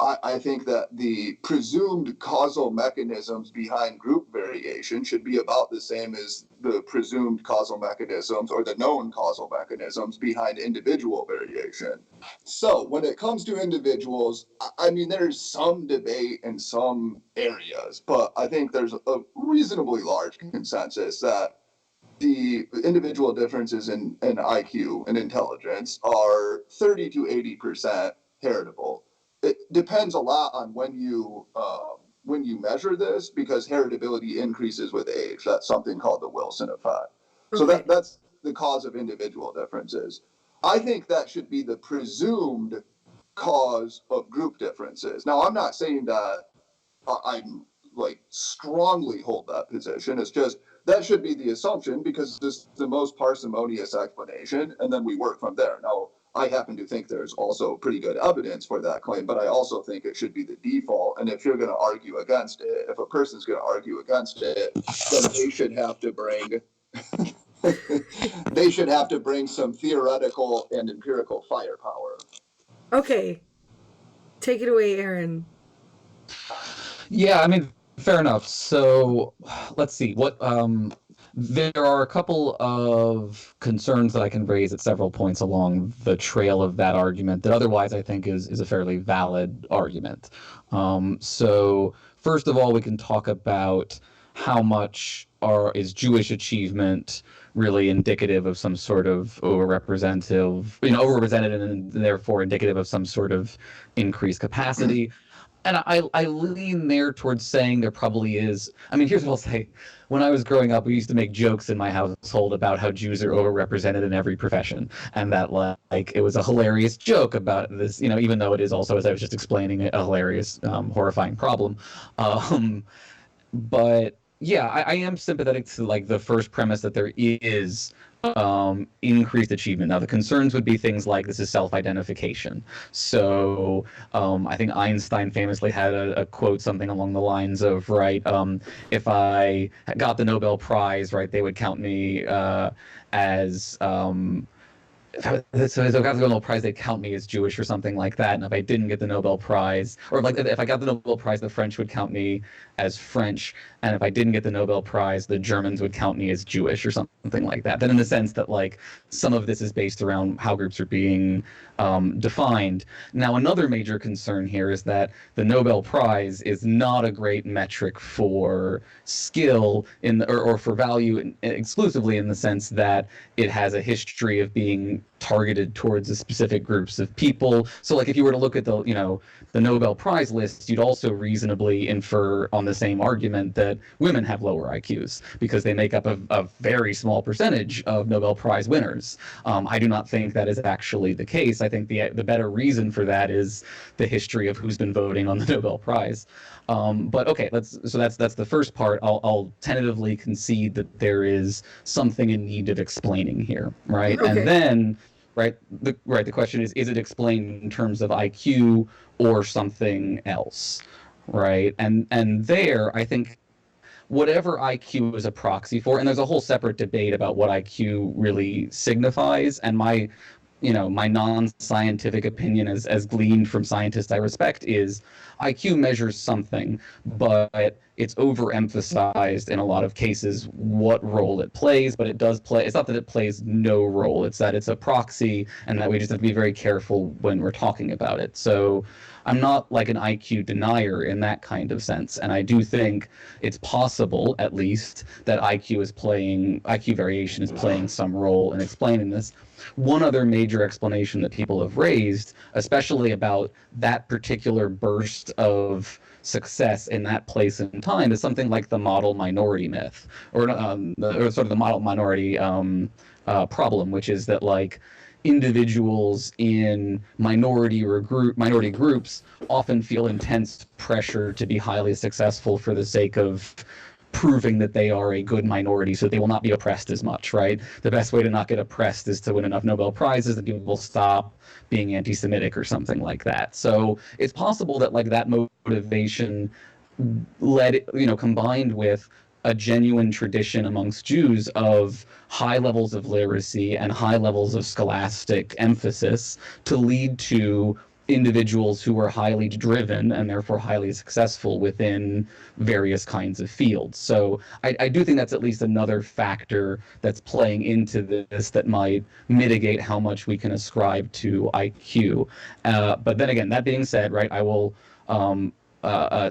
I think that the presumed causal mechanisms behind group variation should be about the same as the presumed causal mechanisms or the known causal mechanisms behind individual variation. So when it comes to individuals, I mean, there's some debate in some areas, but I think there's a reasonably large consensus that the individual differences in IQ and intelligence are 30 to 80% heritable. It depends a lot on when you measure this, because heritability increases with age. That's something called the Wilson effect. Okay. So that's the cause of individual differences. I think that should be the presumed cause of group differences. Now, I'm not saying that I'm strongly hold that position. It's just that should be the assumption, because this is the most parsimonious explanation, and then we work from there. Now, I happen to think there's also pretty good evidence for that claim, but I also think it should be the default. And if you're going to argue against it, if a person's going to argue against it, then they should have to bring some theoretical and empirical firepower. Okay. Take it away, Aaron. Yeah, I mean, fair enough. So let's see. There are a couple of concerns that I can raise at several points along the trail of that argument that otherwise I think is a fairly valid argument. So first of all, we can talk about how much is Jewish achievement really indicative of some sort of overrepresented and therefore indicative of some sort of increased capacity. And I lean there towards saying there probably is. I mean, here's what I'll say. When I was growing up, we used to make jokes in my household about how Jews are overrepresented in every profession, and that it was a hilarious joke about this, even though it is also, as I was just explaining, a hilarious, horrifying problem. But yeah, I am sympathetic to the first premise that there is increased achievement. Now, the concerns would be things like this is self-identification. So I think Einstein famously had a quote something along the lines of, if I got the Nobel Prize, they would count me as so if I got the Nobel Prize, they'd count me as Jewish or something like that. And if I didn't get the Nobel Prize, or like if I got the Nobel Prize, the French would count me as French. And if I didn't get the Nobel Prize, the Germans would count me as Jewish or something like that. Then in the sense that like some of this is based around how groups are being defined. Now, another major concern here is that the Nobel Prize is not a great metric for skill or for value exclusively in the sense that it has a history of being targeted towards a specific groups of people. So like if you were to look at the Nobel Prize list, you'd also reasonably infer on the same argument that women have lower IQs because they make up a very small percentage of Nobel Prize winners. I do not think that is actually the case. I think the better reason for that is the history of who's been voting on the Nobel Prize. But okay, that's the first part. I'll tentatively concede that there is something in need of explaining here, right? Okay. And then, the question is it explained in terms of IQ or something else, right? And there, I think whatever IQ is a proxy for, and there's a whole separate debate about what IQ really signifies, and my non-scientific opinion as gleaned from scientists I respect is IQ measures something, but it's overemphasized in a lot of cases what role it plays, but it does play. It's not that it plays no role. It's that it's a proxy and that we just have to be very careful when we're talking about it. So I'm not like an IQ denier in that kind of sense. And I do think it's possible, at least, that IQ variation is playing some role in explaining this. One other major explanation that people have raised, especially about that particular burst of success in that place and time, is something like the model minority myth, or sort of the model minority problem, which is that like individuals in minority groups often feel intense pressure to be highly successful for the sake of proving that they are a good minority so they will not be oppressed as much, right? The best way to not get oppressed is to win enough Nobel Prizes that people will stop being anti-Semitic or something like that. So it's possible that like that motivation combined with a genuine tradition amongst Jews of high levels of literacy and high levels of scholastic emphasis to lead to individuals who are highly driven and therefore highly successful within various kinds of fields. So I do think that's at least another factor that's playing into this that might mitigate how much we can ascribe to IQ. But then again, that being said, right, I will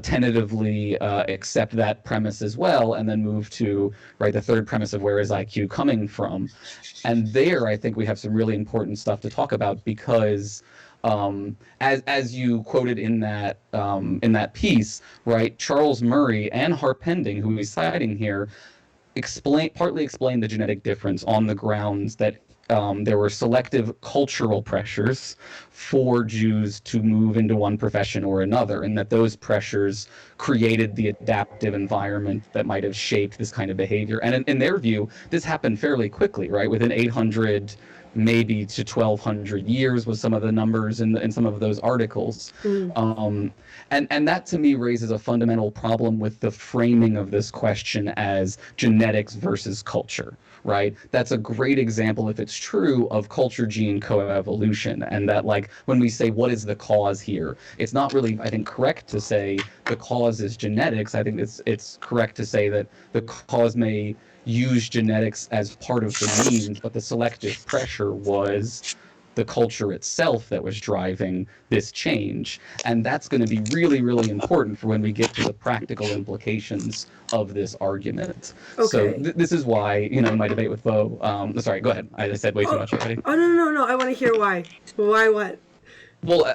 tentatively accept that premise as well, and then move to the third premise of where is IQ coming from. And there, I think we have some really important stuff to talk about because as you quoted in that piece, right, Charles Murray and Harpending, who he's citing here, partly explained the genetic difference on the grounds that there were selective cultural pressures for Jews to move into one profession or another, and that those pressures created the adaptive environment that might have shaped this kind of behavior. And in their view, this happened fairly quickly, right? Within 800 maybe to 1200 years was some of the numbers in some of those articles. And that to me raises a fundamental problem with the framing of this question as genetics versus culture, right? That's a great example, if it's true, of culture gene coevolution. And that like when we say what is the cause here, it's not really, I think, correct to say the cause is genetics. I think it's correct to say that the cause may use genetics as part of the means, but the selective pressure was the culture itself that was driving this change. And that's going to be really, really important for when we get to the practical implications of this argument. Okay. So this is why, in my debate with Bo, sorry, go ahead. I said way too much already. Oh, no. I want to hear why. Why what? Well,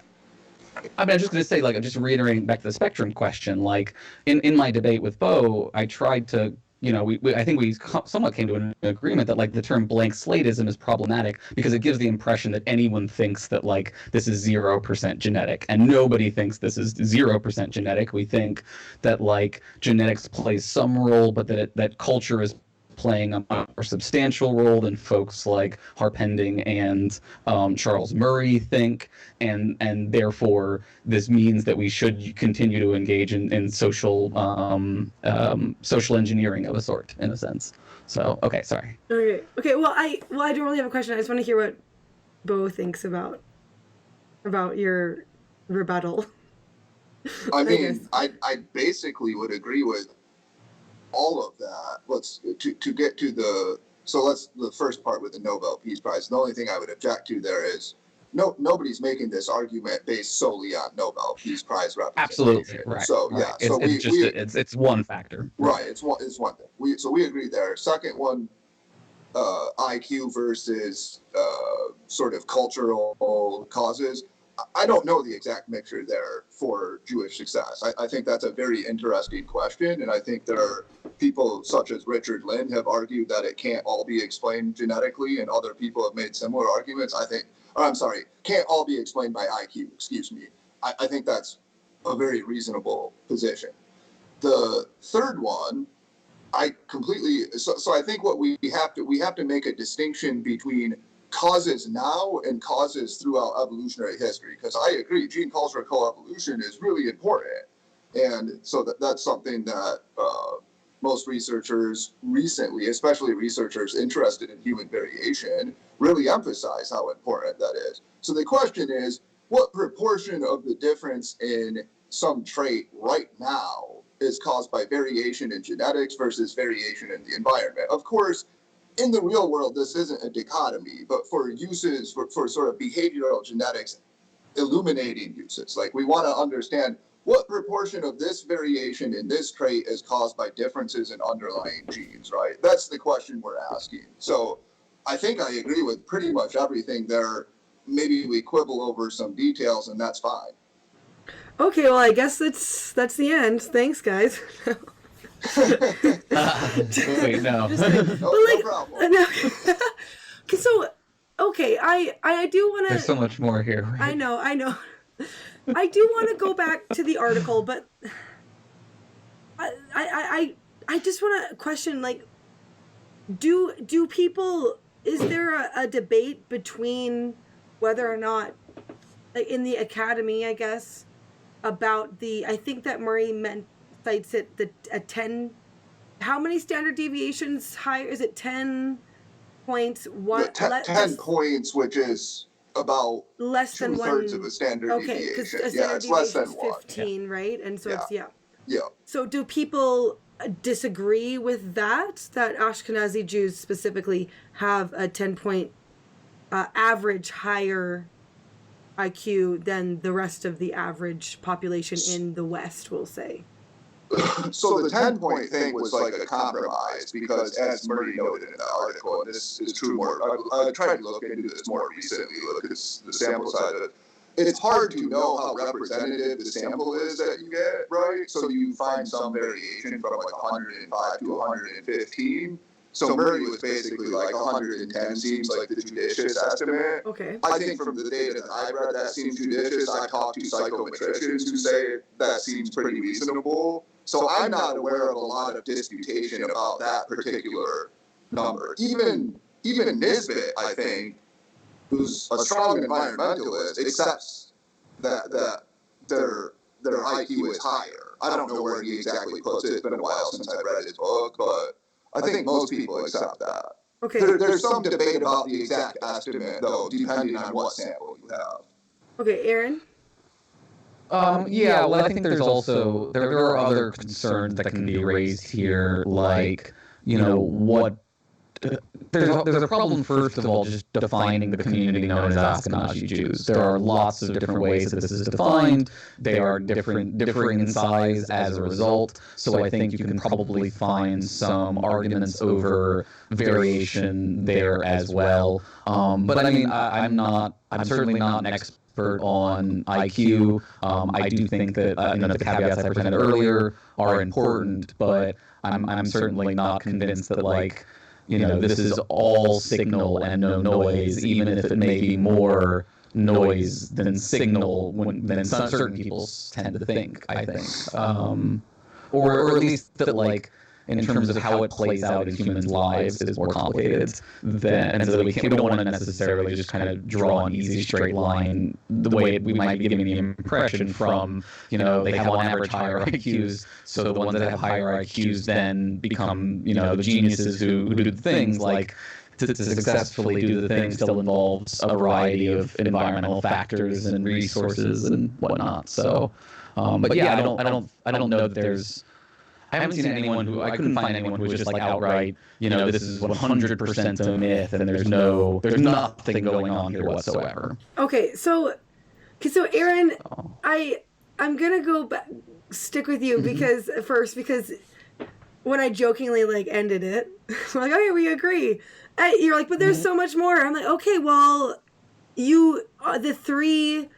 I mean, I'm just going to say, like, just reiterating back to the spectrum question, like, in my debate with Bo, I tried to I think we somewhat came to an agreement that like the term blank slateism is problematic because it gives the impression that anyone thinks that like this is 0% genetic, and nobody thinks this is 0% genetic. We think that like genetics plays some role, but that culture is playing a more substantial role than folks like Harpending and Charles Murray think, and therefore this means that we should continue to engage in social engineering of a sort, in a sense. So okay, sorry. Okay. Well, I don't really have a question. I just want to hear Bo thinks about your rebuttal. I mean, I basically would agree with all of that. Let's to get to the first part with the Nobel Peace Prize. The only thing I would object to there is nobody's making this argument based solely on Nobel Peace Prize representation. Absolutely, right. So right. yeah, so it's one factor. Right, it's one thing. We agree there. Second one, IQ versus sort of cultural causes. I don't know the exact mixture there for Jewish success. I think that's a very interesting question, and I think there are people such as Richard Lynn have argued that it can't all be explained genetically, and other people have made similar arguments. Can't all be explained by IQ, excuse me. I think that's a very reasonable position. The third one, I think what we have to make a distinction between causes now and causes throughout evolutionary history, because I agree gene cultural coevolution is really important, and so that's something that most researchers recently, especially researchers interested in human variation, really emphasize how important that is. So the question is, what proportion of the difference in some trait right now is caused by variation in genetics versus variation in the environment? Of course, in the real world, this isn't a dichotomy, but for uses, for sort of behavioral genetics, illuminating uses, like we want to understand what proportion of this variation in this trait is caused by differences in underlying genes, right? That's the question we're asking. So I think I agree with pretty much everything there. Maybe we quibble over some details, and that's fine. Okay, well, I guess that's the end. Thanks, guys. Wait, no. No problem. Okay, so, okay, I do want to... There's so much more here. Right? I know. I do want to go back to the article, but I just want to question, like, do people... Is there a debate between whether or not, like, in the academy, I guess, about the... I think that Murray cites it a 10... How many standard deviations higher? Is it 10 points? 10 points, which is about less than 2/3 of a standard deviation. Okay, because a standard it's less deviation than is 15, right? And so it's, Yeah. So do people disagree with that Ashkenazi Jews specifically have a 10-point average higher IQ than the rest of the average population in the West, we'll say? So the 10-point thing was like a compromise because, as Murray noted in the article, and this is true more, I tried to look into this more recently, look at the sample size of it. It's hard to know how representative the sample is that you get, right? So you find some variation from like 105 to 115. So Murray was basically like 110 seems like the judicious estimate. Okay. I think from the data that I read, that seems judicious. I've talked to psychometricians who say that seems pretty reasonable. So I'm not aware of a lot of disputation about that particular number. Even Nisbet, I think, who's a strong environmentalist, accepts that their IQ is higher. I don't know where he exactly puts it. It's been a while since I've read his book, but I think most people accept that. Okay. There's some debate about the exact estimate, though, depending on what sample you have. Okay, Aaron? Yeah, well, I think there's also, there are other concerns that can be raised here, like, there's a problem, first of all, just defining the community known as Ashkenazi Jews. There are lots of different ways that this is defined. They are differing in size as a result. So I think you can probably find some arguments over variation there as well. But I mean, I'm certainly not an expert on IQ. I do think that the caveats I presented earlier are important, but I'm certainly not convinced that, like, this is all signal and no noise, even if it may be more noise than signal than certain people tend to think, I think. Or at least that, like, in terms of how it plays out in humans' lives is more complicated and so that we don't want to necessarily just kind of draw an easy straight line the way we might be giving the impression from, they have on average higher IQs, so the ones that have higher IQs then become, the geniuses who do things. Like, to successfully do the thing still involves a variety of environmental factors and resources and whatnot. So, but yeah, I don't know that there's. I haven't seen anyone who I couldn't find anyone who was just like outright, this is 100% a myth and there's nothing going on here whatsoever. Okay, so Aaron, I'm gonna go back, stick with you because when I jokingly like ended it, I'm like, okay, we agree. You're like, but there's so much more. I'm like, okay, well, the three,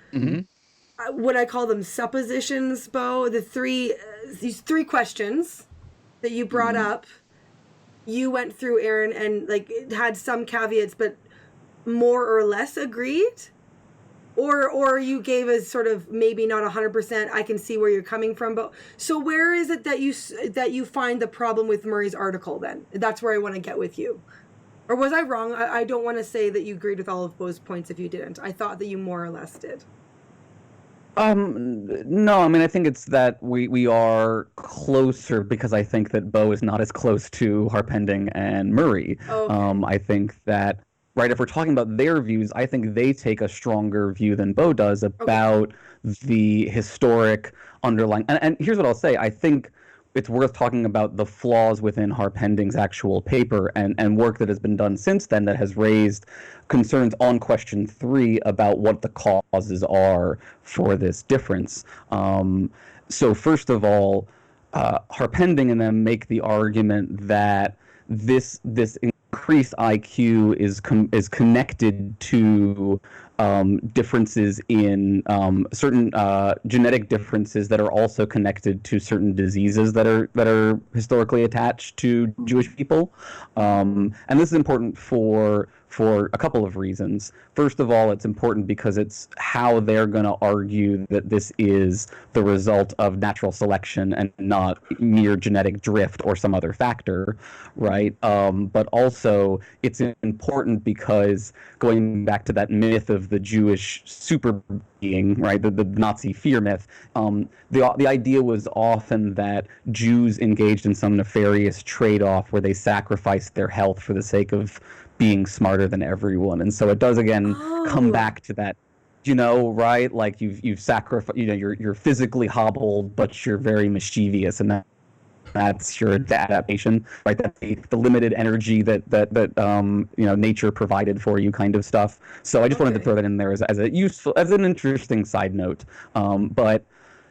what I call them suppositions, Bo, these three questions that you brought up, you went through, Aaron, and like had some caveats, but more or less agreed, or you gave us sort of maybe not 100%. I can see where you're coming from, but so where is it that you find the problem with Murray's article? Then that's where I want to get with you. Or was I wrong? I don't want to say that you agreed with all of Bo's points if you didn't. I thought that you more or less did. No, I mean, I think it's that we are closer because I think that Bo is not as close to Harpending and Murray. Okay. I think that, right, if we're talking about their views, I think they take a stronger view than Bo does about the historic underlying. And here's what I'll say. I think it's worth talking about the flaws within Harpending's actual paper and work that has been done since then that has raised concerns on question 3 about what the causes are for this difference. So first of all, Harpending and them make the argument that this increased IQ is connected to differences in certain genetic differences that are also connected to certain diseases that are historically attached to Jewish people, and this is important for a couple of reasons. First of all, it's important because it's how they're going to argue that this is the result of natural selection and not mere genetic drift or some other factor, right? But also, it's important because going back to that myth of the Jewish super being, right, the Nazi fear myth, the idea was often that Jews engaged in some nefarious trade-off where they sacrificed their health for the sake of being smarter than everyone. And so it does again come back to that, right? Like you've sacrificed, you're physically hobbled, but you're very mischievous, and that's your adaptation, right? That's the limited energy that nature provided for you, kind of stuff. So I just wanted to throw that in there as an interesting side note.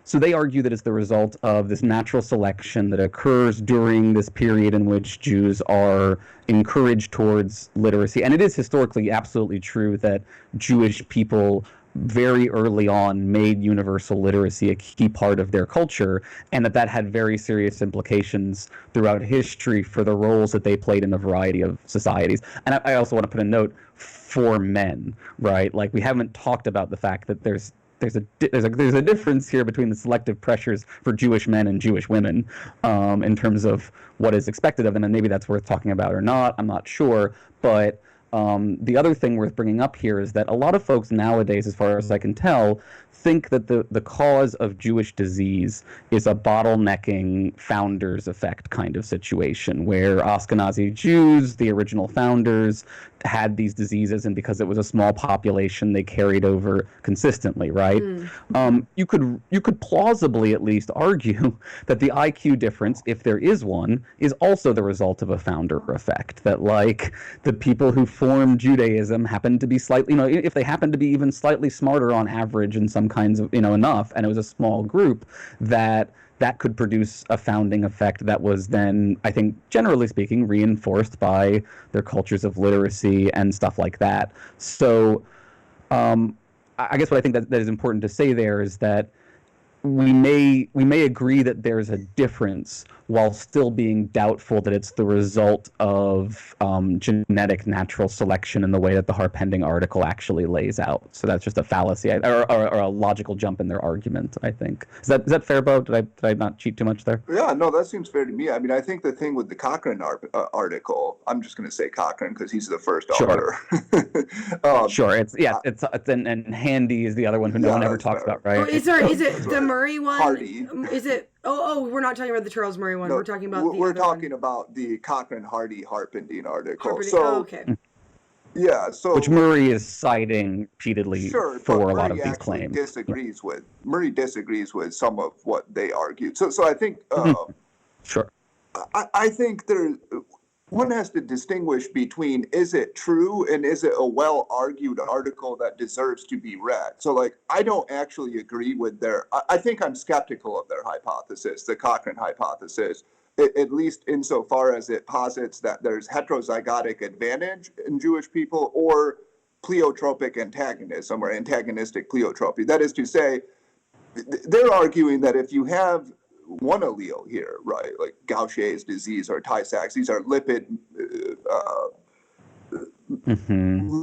So they argue that it's the result of this natural selection that occurs during this period in which Jews are encouraged towards literacy. And it is historically absolutely true that Jewish people very early on made universal literacy a key part of their culture, and that had very serious implications throughout history for the roles that they played in a variety of societies. And I also want to put a note for men, right? Like, we haven't talked about the fact that there's a difference here between the selective pressures for Jewish men and Jewish women in terms of what is expected of them, and maybe that's worth talking about or not. I'm not sure, but the other thing worth bringing up here is that a lot of folks nowadays, as far as I can tell, think that the cause of Jewish disease is a bottlenecking founders effect kind of situation where Ashkenazi Jews, the original founders, had these diseases, and because it was a small population, they carried over consistently, right? You could plausibly at least argue that the IQ difference, if there is one, is also the result of a founder effect. That, like, the people who formed Judaism happen to be slightly, if they happen to be even slightly smarter on average in some kinds of, enough, and it was a small group, that could produce a founding effect that was then, I think, generally speaking, reinforced by their cultures of literacy and stuff like that. So I guess what I think that is important to say there is that we may agree that there's a difference while still being doubtful that it's the result of genetic natural selection in the way that the Harpending article actually lays out. So that's just a fallacy or a logical jump in their argument, I think. Is that fair, Bo? Did I not cheat too much there? Yeah, no, that seems fair to me. I mean, I think the thing with the Cochrane article, I'm just going to say Cochrane because he's the first author. Sure. And Handy is the other one who no one ever talks about, right? Is it the Murray one? Hardy. Is it? Oh, we're not talking about the Charles Murray one. No, we're talking about we're talking about the Cochrane-Hardy Harpending article. So, okay. Yeah, so which Murray is citing repeatedly for a lot of these claims. Murray disagrees with some of what they argued. So I think sure. I think one has to distinguish between is it true and is it a well-argued article that deserves to be read. So like I don't actually agree with I think I'm skeptical of their hypothesis, the Cochrane hypothesis. At least insofar as it posits that there's heterozygotic advantage in Jewish people or pleiotropic antagonism or antagonistic pleiotropy. That is to say, they're arguing that if you have one allele here, right, like Gaucher's disease or Tay-Sachs, these are lipid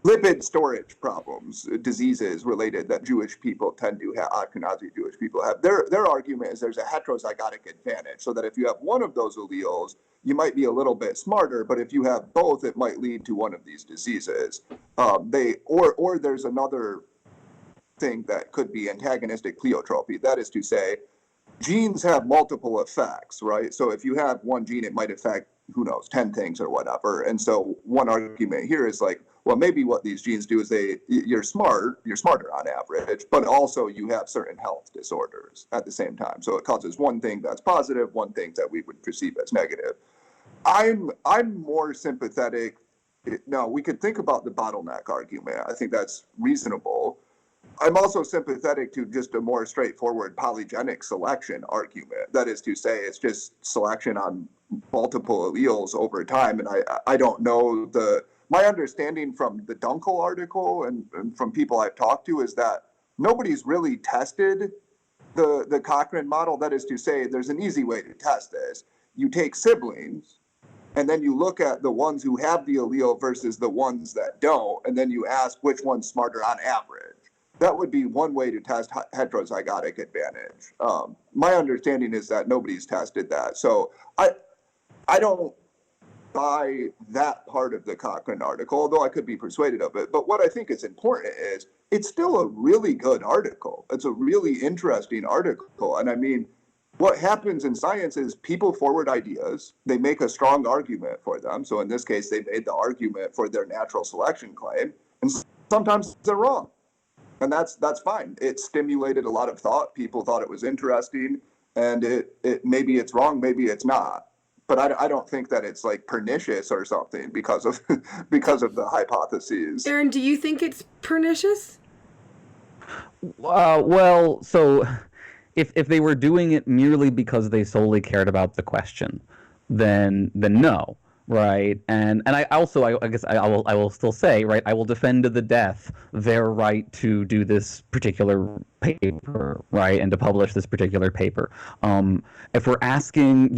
lipid storage problems, diseases related that Jewish people tend to have, Ashkenazi Jewish people have. Their argument is there's a heterozygotic advantage, so that if you have one of those alleles, you might be a little bit smarter, but if you have both, it might lead to one of these diseases. Or there's another thing that could be antagonistic pleiotropy. That is to say, genes have multiple effects, right? So if you have one gene, it might affect, who knows, 10 things or whatever. And so one argument here is like, well, maybe what these genes do is you're smarter on average, but also you have certain health disorders at the same time. So it causes one thing that's positive, one thing that we would perceive as negative. I'm more sympathetic. No, we could think about the bottleneck argument. I think that's reasonable. I'm also sympathetic to just a more straightforward polygenic selection argument. That is to say, it's just selection on multiple alleles over time. And I don't know my understanding from the Dunkel article and from people I've talked to is that nobody's really tested the Cochrane model. That is to say, there's an easy way to test this. You take siblings, and then you look at the ones who have the allele versus the ones that don't, and then you ask which one's smarter on average. That would be one way to test heterozygotic advantage. My understanding is that nobody's tested that. So I don't buy that part of the Cochrane article, although I could be persuaded of it. But what I think is important is it's still a really good article. It's a really interesting article. And I mean, what happens in science is people forward ideas, they make a strong argument for them. So in this case, they made the argument for their natural selection claim, and sometimes they're wrong. And that's fine. It stimulated a lot of thought. People thought it was interesting, and it maybe it's wrong, maybe it's not. But I don't think that it's like pernicious or something because of the hypotheses. Aaron, do you think it's pernicious? Well, so if they were doing it merely because they solely cared about the question, then no. Right, and I guess I will still say, right, I will defend to the death their right to do this particular paper, right, and to publish this particular paper. If we're asking,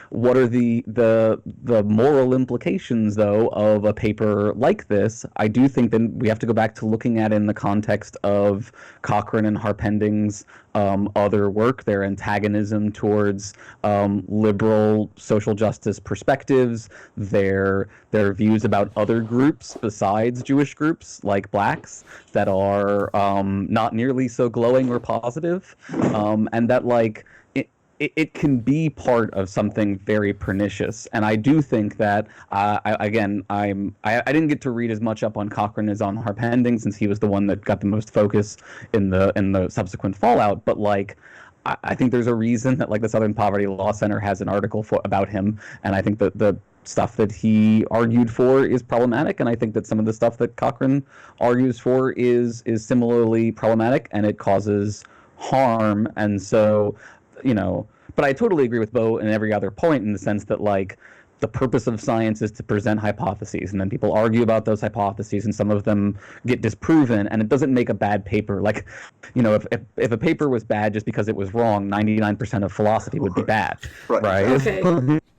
what are the moral implications though of a paper like this, I do think then we have to go back to looking at it in the context of Cochrane and Harpending's other work, their antagonism towards liberal social justice perspectives, their views about other groups besides Jewish groups like blacks that are not nearly so glowing or positive, and that like it can be part of something very pernicious. And I do think that I didn't get to read as much up on Cochrane as on Harpending, since he was the one that got the most focus in the subsequent fallout. But like, I think there's a reason that like the Southern Poverty Law Center has an article about him, and I think that the stuff that he argued for is problematic, and I think that some of the stuff that Cochrane argues for is similarly problematic, and it causes harm. And so, but I totally agree with Bo in every other point, in the sense that like the purpose of science is to present hypotheses, and then people argue about those hypotheses, and some of them get disproven, and it doesn't make a bad paper. Like, if a paper was bad just because it was wrong, 99% of philosophy would be bad, right? Okay.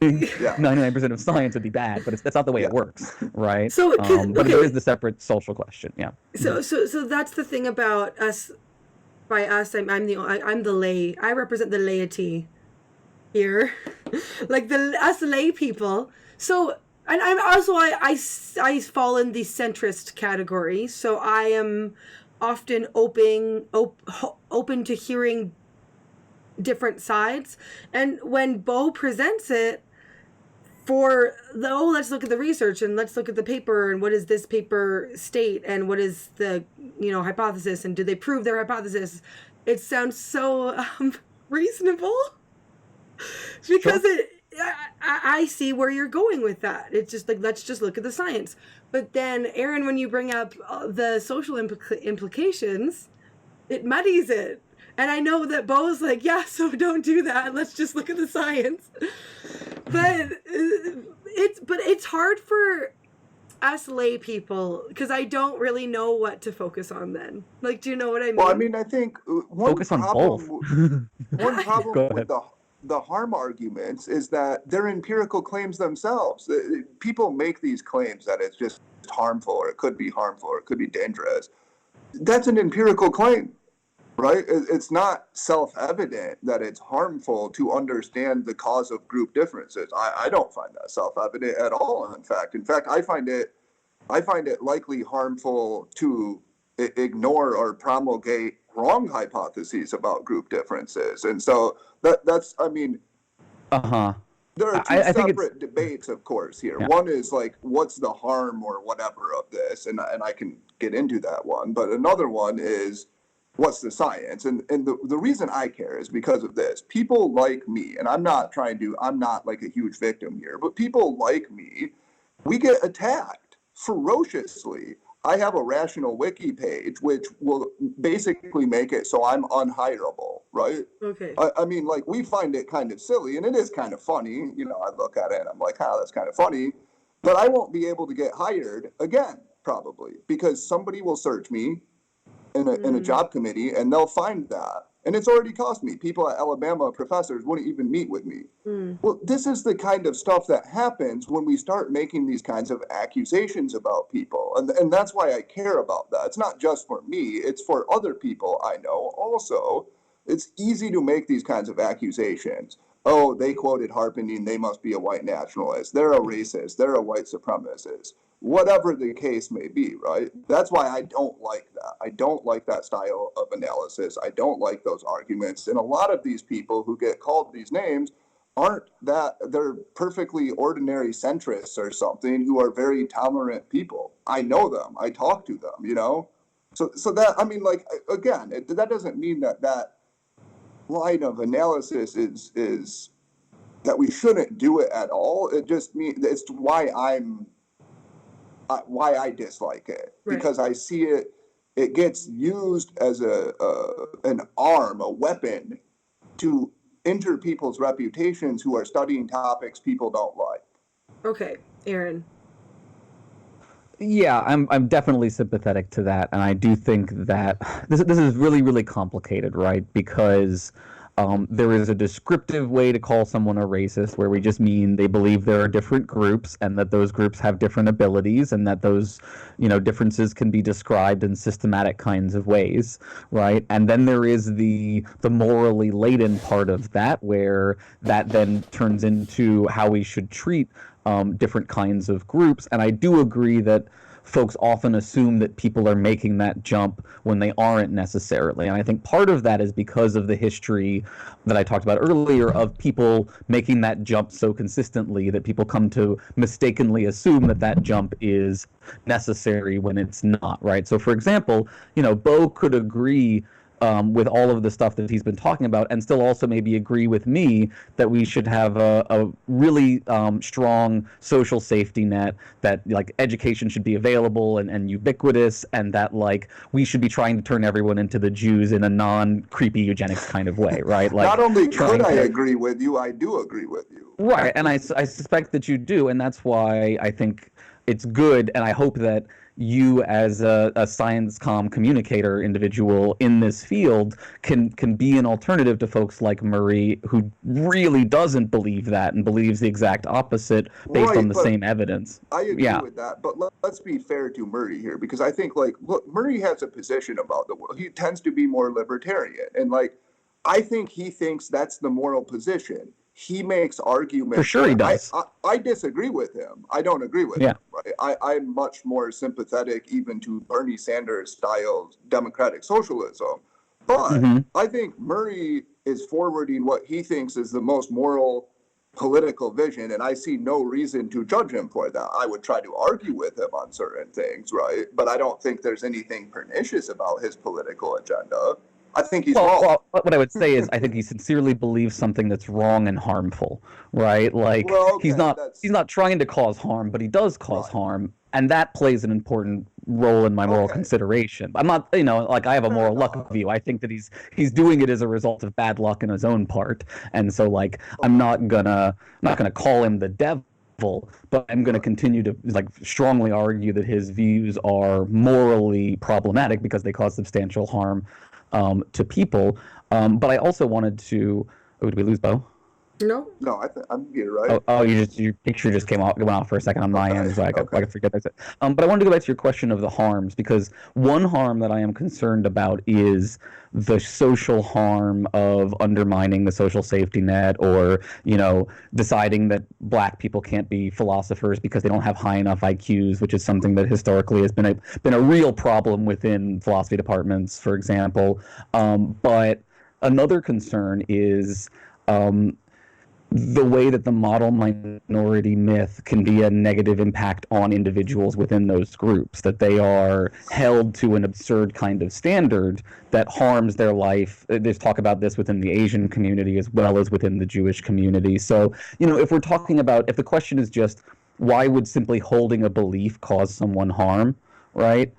99% of science would be bad, but that's not the way it works, right? So, but it is the separate social question, yeah. So that's the thing about us. By us, I'm the lay. I represent the laity here, like us lay people. So, and I'm also I fall in the centrist category. So I am often open to hearing different sides. And when Bo presents it let's look at the research and let's look at the paper and what does this paper state and what is the, hypothesis and do they prove their hypothesis? It sounds so reasonable because I see where you're going with that. It's just like, let's just look at the science. But then, Aaron, when you bring up the social implications, it muddies it. And I know that Bo's like, yeah, so don't do that. Let's just look at the science. But it's hard for us lay people because I don't really know what to focus on then. Like, do you know what I mean? Well, I mean, I think one problem with the harm arguments is that they're empirical claims themselves. People make these claims that it's just harmful or it could be harmful or it could be dangerous. That's an empirical claim. Right? It's not self-evident that it's harmful to understand the cause of group differences. I don't find that self-evident at all. In fact, I find it likely harmful to ignore or promulgate wrong hypotheses about group differences. And so that's, I mean, there are two separate debates, of course, here. Yeah. One is like, what's the harm or whatever of this? And I can get into that one. But another one is, what's the science? And the reason I care is because of this. People like me, and I'm not like a huge victim here, but people like me, we get attacked ferociously. I have a Rational Wiki page, which will basically make it so I'm unhireable, right? Okay. I mean, like, we find it kind of silly, and it is kind of funny. I look at it and I'm like, that's kind of funny. But I won't be able to get hired again, probably, because somebody will search me in a job committee, and they'll find that. And it's already cost me. People at Alabama, professors, wouldn't even meet with me. Well, this is the kind of stuff that happens when we start making these kinds of accusations about people. And that's why I care about that. It's not just for me. It's for other people I know also. It's easy to make these kinds of accusations. Oh, they quoted Harpending, they must be a white nationalist. They're a racist. They're a white supremacist. Whatever the case may be, right? That's why I don't like that. I don't like that style of analysis. I don't like those arguments. And a lot of these people who get called these names aren't that, they're perfectly ordinary centrists or something who are very tolerant people. I know them. I talk to them, So that, I mean, like, again, that doesn't mean that line of analysis is that we shouldn't do it at all. It just means it's why I dislike it, right. Because I see it gets used as an arm, a weapon to injure people's reputations who are studying topics people don't like. Okay, Aaron. Yeah, I'm definitely sympathetic to that, and I do think that this is really, really complicated, right? Because there is a descriptive way to call someone a racist, where we just mean they believe there are different groups and that those groups have different abilities, and that those differences can be described in systematic kinds of ways, right? And then there is the morally laden part of that, where that then turns into how we should treat different kinds of groups. And I do agree that folks often assume that people are making that jump when they aren't necessarily. And I think part of that is because of the history that I talked about earlier of people making that jump so consistently that people come to mistakenly assume that jump is necessary when it's not, right? So, for example, Bo could agree with all of the stuff that he's been talking about, and still also maybe agree with me that we should have a really strong social safety net, that like education should be available and ubiquitous, and that like we should be trying to turn everyone into the Jews in a non-creepy eugenics kind of way, right? Like, not only could I agree with you, I do agree with you. Right, and I suspect that you do, and that's why I think it's good, and I hope that you as a science comm communicator individual in this field can be an alternative to folks like Murray, who really doesn't believe that and believes the exact opposite based on the same evidence. I agree with that, but let's be fair to Murray here, because I think, like, look, Murray has a position about the world. He tends to be more libertarian, and like, I think he thinks that's the moral position. He makes arguments. For sure he does. I disagree with him. I don't agree with him. Right? I'm much more sympathetic even to Bernie Sanders style democratic socialism. But I think Murray is forwarding what he thinks is the most moral political vision, and I see no reason to judge him for that. I would try to argue with him on certain things, right? But I don't think there's anything pernicious about his political agenda. I think he's wrong. Well, what I would say is I think he sincerely believes something that's wrong and harmful, right? Like Well, okay, he's not trying to cause harm, but he does cause harm, and that plays an important role in my moral consideration. I'm not, like I have a moral luck view. I think that he's doing it as a result of bad luck in his own part, and so like I'm not gonna call him the devil. But I'm going to continue to strongly argue that his views are morally problematic because they cause substantial harm to people. But I also wanted to. Oh, did we lose Bo? No, I'm here, right? Your picture just went off for a second on my end, so I could forget that's it. But I wanted to go back to your question of the harms, because one harm that I am concerned about is the social harm of undermining the social safety net, or deciding that Black people can't be philosophers because they don't have high enough IQs, which is something that historically has been a real problem within philosophy departments, for example. But another concern is the way that the model minority myth can be a negative impact on individuals within those groups, that they are held to an absurd kind of standard that harms their life. There's talk about this within the Asian community as well as within the Jewish community. So, if we're talking about, if the question is just why would simply holding a belief cause someone harm, right?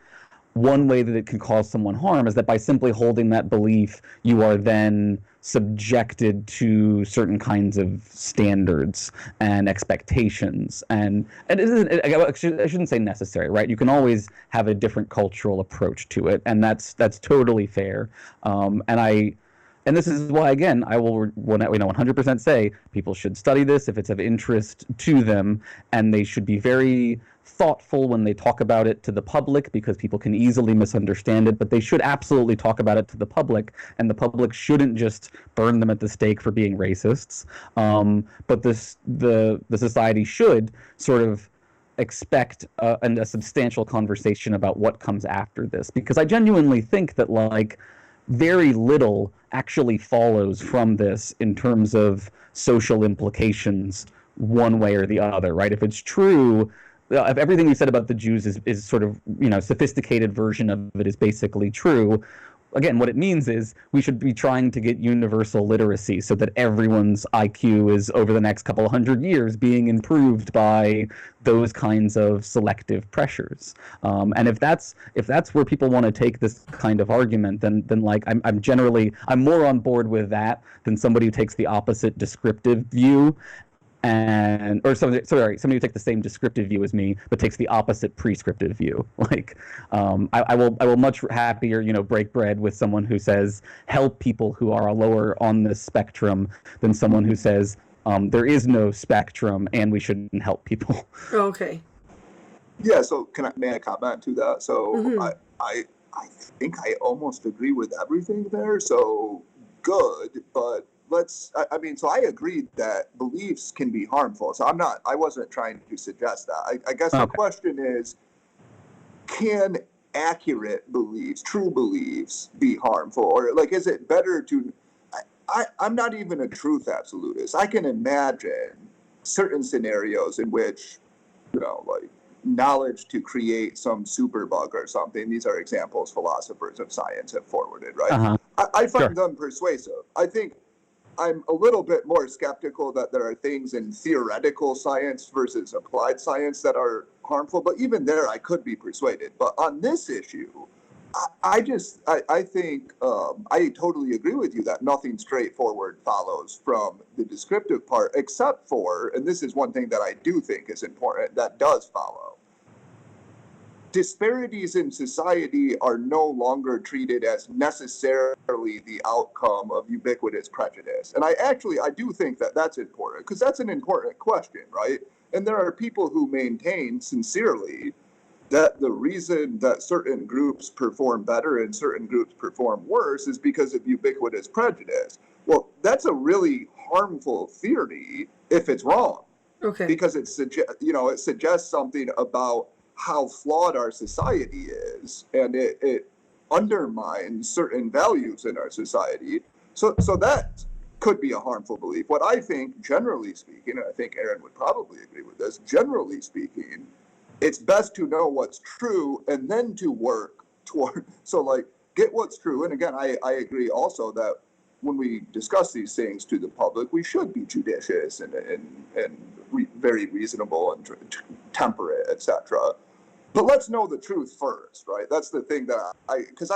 One way that it can cause someone harm is that by simply holding that belief, you are then subjected to certain kinds of standards and expectations, and I shouldn't say necessary, right? You can always have a different cultural approach to it, and that's totally fair. And this is why, again, I will 100% say people should study this if it's of interest to them, and they should be very thoughtful when they talk about it to the public, because people can easily misunderstand it. But they should absolutely talk about it to the public, and the public shouldn't just burn them at the stake for being racists. But the society should sort of expect a substantial conversation about what comes after this, because I genuinely think that very little actually follows from this in terms of social implications one way or the other, right? If it's true, if everything you said about the Jews is sort of, sophisticated version of it is basically true, again, what it means is we should be trying to get universal literacy so that everyone's IQ is, over the next couple of hundred years, being improved by those kinds of selective pressures. And if that's where people want to take this kind of argument, then I'm more on board with that than somebody who takes the opposite descriptive view. Somebody who takes the same descriptive view as me, but takes the opposite prescriptive view. I will much happier, break bread with someone who says help people who are lower on this spectrum than someone who says there is no spectrum and we shouldn't help people. Okay. Yeah. So may I comment to that? So I think I almost agree with everything there. So good, but. So I agreed that beliefs can be harmful. So I wasn't trying to suggest that. I guess the question is, can accurate beliefs, true beliefs, be harmful? Or is it better to, I'm not even a truth absolutist. I can imagine certain scenarios in which, knowledge to create some superbug or something. These are examples philosophers of science have forwarded, right? I find them persuasive. I think I'm a little bit more skeptical that there are things in theoretical science versus applied science that are harmful, but even there I could be persuaded. But on this issue, I think I totally agree with you that nothing straightforward follows from the descriptive part, except for, and this is one thing that I do think is important, that does follow. Disparities in society are no longer treated as necessarily the outcome of ubiquitous prejudice. And I do think that that's important, because that's an important question, right? And there are people who maintain sincerely that the reason that certain groups perform better and certain groups perform worse is because of ubiquitous prejudice. Well, that's a really harmful theory if it's wrong. Okay. Because it suggests something about how flawed our society is, and it undermines certain values in our society. So that could be a harmful belief. What I think, generally speaking, and I think Aaron would probably agree with this, generally speaking, it's best to know what's true and then to work toward, so like, get what's true. And again, I agree also that when we discuss these things to the public, we should be judicious and very reasonable and temperate, etc. But let's know the truth first, right? That's the thing that because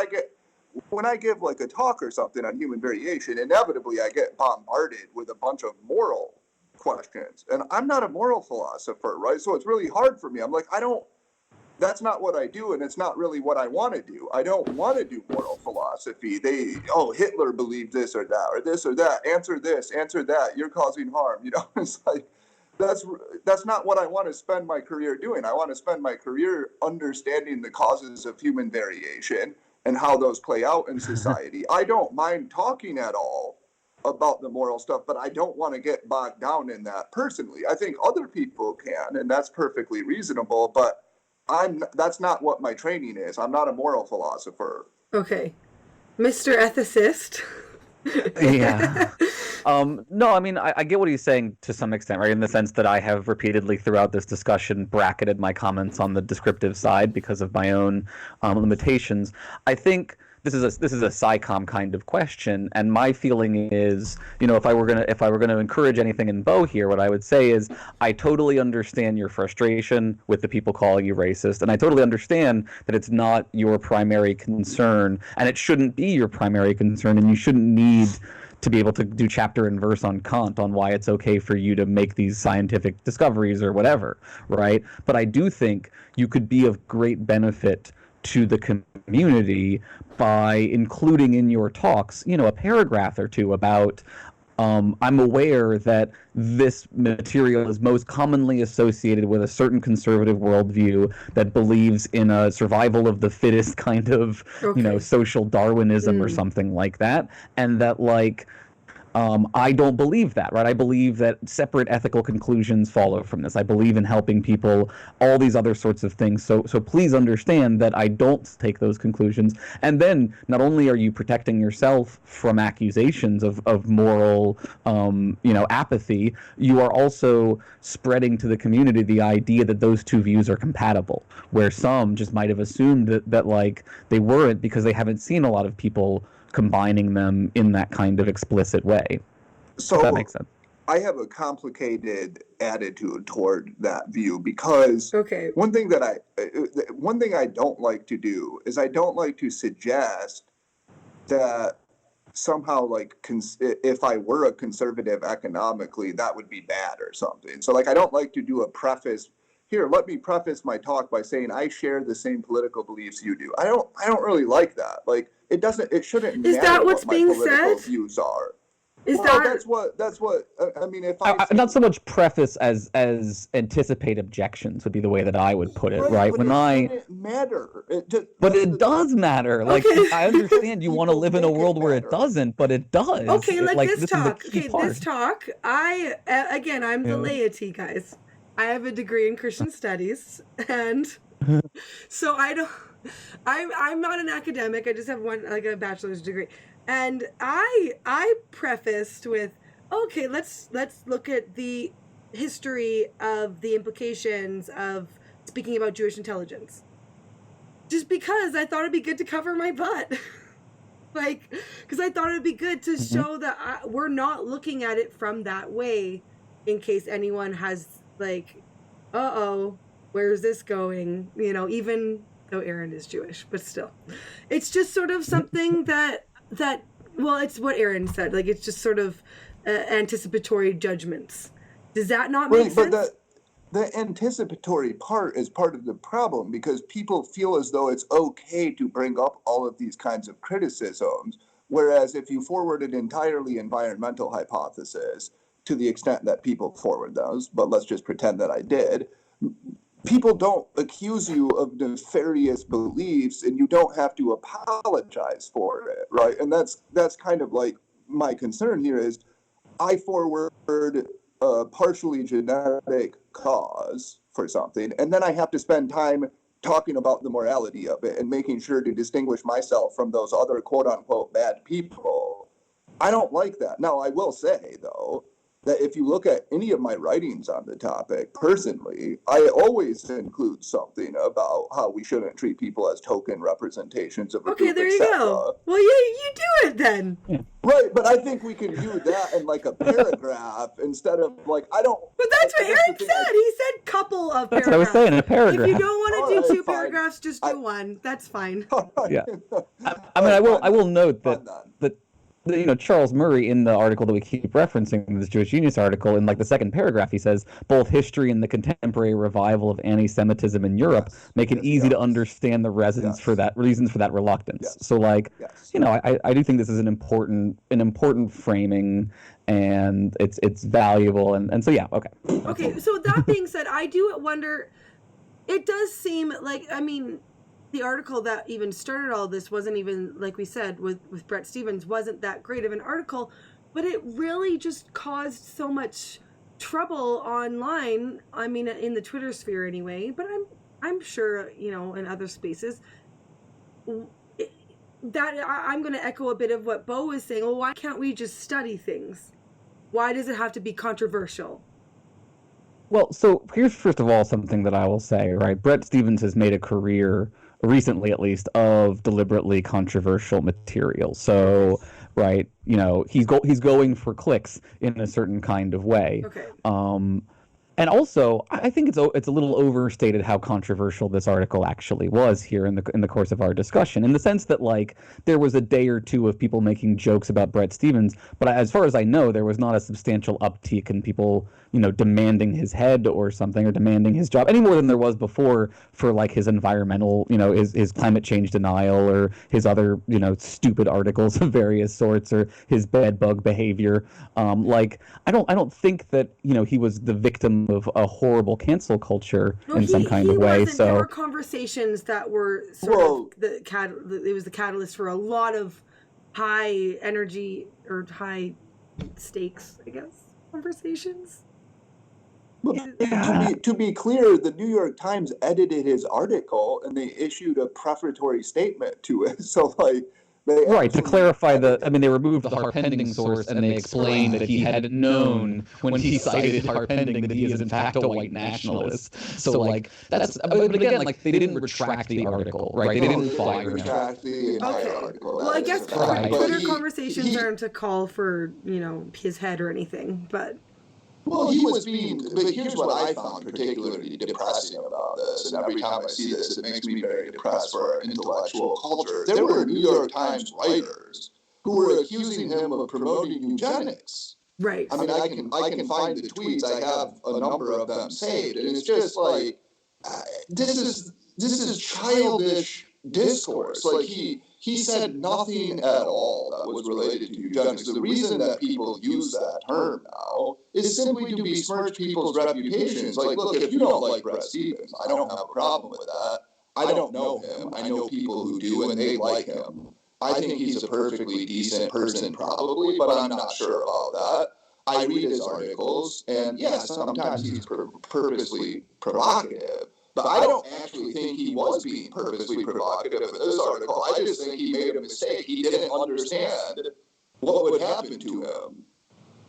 when I give like a talk or something on human variation, inevitably I get bombarded with a bunch of moral questions. And I'm not a moral philosopher, right? So it's really hard for me. I'm like, that's not what I do, and it's not really what I want to do. I don't want to do moral philosophy. Hitler believed this or that, answer this, answer that, you're causing harm. It's like, that's not what I want to spend my career doing. I want to spend my career understanding the causes of human variation and how those play out in society. I don't mind talking at all about the moral stuff, but I don't want to get bogged down in that personally. I think other people can, and that's perfectly reasonable, but that's not what my training is. I'm not a moral philosopher. Okay. Mr. Ethicist. Yeah. No, I mean, I get what he's saying to some extent, right? In the sense that I have repeatedly throughout this discussion bracketed my comments on the descriptive side because of my own limitations. I think this is a SciComm kind of question, and my feeling is, if I were gonna encourage anything in Bo here, what I would say is I totally understand your frustration with the people calling you racist, and I totally understand that it's not your primary concern, and it shouldn't be your primary concern, and you shouldn't need to be able to do chapter and verse on Kant on why it's okay for you to make these scientific discoveries or whatever, right? But I do think you could be of great benefit to the community by including in your talks, a paragraph or two about I'm aware that this material is most commonly associated with a certain conservative worldview that believes in a survival of the fittest kind of, social Darwinism or something like that. And that, I don't believe that, right? I believe that separate ethical conclusions follow from this. I believe in helping people, all these other sorts of things. So please understand that I don't take those conclusions. And then not only are you protecting yourself from accusations of moral, apathy, you are also spreading to the community the idea that those two views are compatible, where some just might have assumed that they weren't because they haven't seen a lot of people combining them in that kind of explicit way. So if that makes sense. I have a complicated attitude toward that view because one thing I don't like to do is I don't like to suggest that somehow if I were a conservative economically, that would be bad or something. So I don't like to do a preface. Here, let me preface my talk by saying I share the same political beliefs you do. I don't really like that. It shouldn't matter that what's what my being political said? views are. That's what I mean. If not so much preface as anticipate objections would be the way that I would put it, right? But it shouldn't matter. But it does matter. I understand you want to live in a world where it doesn't, but it does. Okay, this talk. I'm the laity, guys. I have a degree in Christian studies, and so I'm not an academic. I just have a bachelor's degree. And I prefaced with, okay, let's look at the history of the implications of speaking about Jewish intelligence. Just because I thought it'd be good to cover my butt. Because I thought it'd be good to show that we're not looking at it from that way in case anyone has where's this going? Even though Aaron is Jewish, but still. It's just sort of something that it's what Aaron said. It's just sort of anticipatory judgments. Does that not make sense? But the anticipatory part is part of the problem because people feel as though it's okay to bring up all of these kinds of criticisms. Whereas if you forward an entirely environmental hypothesis, to the extent that people forward those, but let's just pretend that I did, people don't accuse you of nefarious beliefs and you don't have to apologize for it, right? And that's kind of my concern here is I forward a partially genetic cause for something, and then I have to spend time talking about the morality of it and making sure to distinguish myself from those other quote unquote bad people. I don't like that. Now, I will say, though, that if you look at any of my writings on the topic, personally, I always include something about how we shouldn't treat people as token representations of a group, there you go. Well, you do it then. Right, but I think we can do that in like a paragraph instead of like, I don't... But that's what Eric said. He said couple of paragraphs. That's what I was saying, a paragraph. If you don't want to do two paragraphs, just do one. That's fine. Yeah. I mean, I will note that you know, Charles Murray, in the article that we keep referencing, this Jewish Genius article, in like the second paragraph, he says, both history and the contemporary revival of anti-Semitism in Europe make it easy to understand the reasons for that reluctance. So like, you know, I do think this is an important framing, and it's valuable, and so yeah, okay. Okay, so that being said, I do wonder, it does seem like, I mean, the article that even started all this wasn't even, like we said, with Bret Stephens, wasn't that great of an article, but it really just caused so much trouble online. I mean, in the Twitter sphere anyway, but I'm sure, you know, in other spaces, that I'm going to echo a bit of what Bo was saying. Well, why can't we just study things? Why does it have to be controversial? Well, so here's first of all something that I will say, right? Bret Stephens has made a career, recently at least, of deliberately controversial material. So, right, you know, he's going for clicks in a certain kind of way. Okay. And also, I think it's a little overstated how controversial this article actually was here in the course of our discussion, in the sense that, like, there was a day or two of people making jokes about Bret Stephens, but as far as I know, there was not a substantial uptick in people, you know, demanding his head or something, or demanding his job, any more than there was before for, like, his environmental, you know, his climate change denial, or his other, you know, stupid articles of various sorts, or his bed bug behavior. Like, I don't think that, you know, he was the victim of a horrible cancel culture in some kind of way. So there were conversations that were sort of it was the catalyst for a lot of high energy or high stakes, I guess, conversations. Well, to be clear, the New York Times edited his article and they issued a prefatory statement to it. So, like, to clarify they removed the Harpending source, and they explained that he had known when he cited Harpending that he is in fact a white nationalist. So, like, but again, like, they didn't retract the article, right? They didn't fire him. The entire article. Well, I guess Twitter conversations aren't a call for, you know, his head or anything, but... Well, he was but here's what I found particularly depressing about this, and every time I see this, it makes me very depressed for our intellectual culture. There were New York Times writers who were accusing him of promoting eugenics. Right. I mean, I can find the tweets. I have a number of them saved, and it's just like, this is childish discourse. Like, he said nothing at all that was related to eugenics. The reason that people use that term now is simply to besmirch people's reputations. Like, look, if you don't like Bret Stephens, I don't have a problem with that. I don't know him. I know people who do, and they like him. I think he's a perfectly decent person, probably, but I'm not sure about that. I read his articles, and yes, sometimes he's purposely provocative. But I don't actually think he was being purposely provocative in this article. I just think he made a mistake. He didn't understand what would happen to him.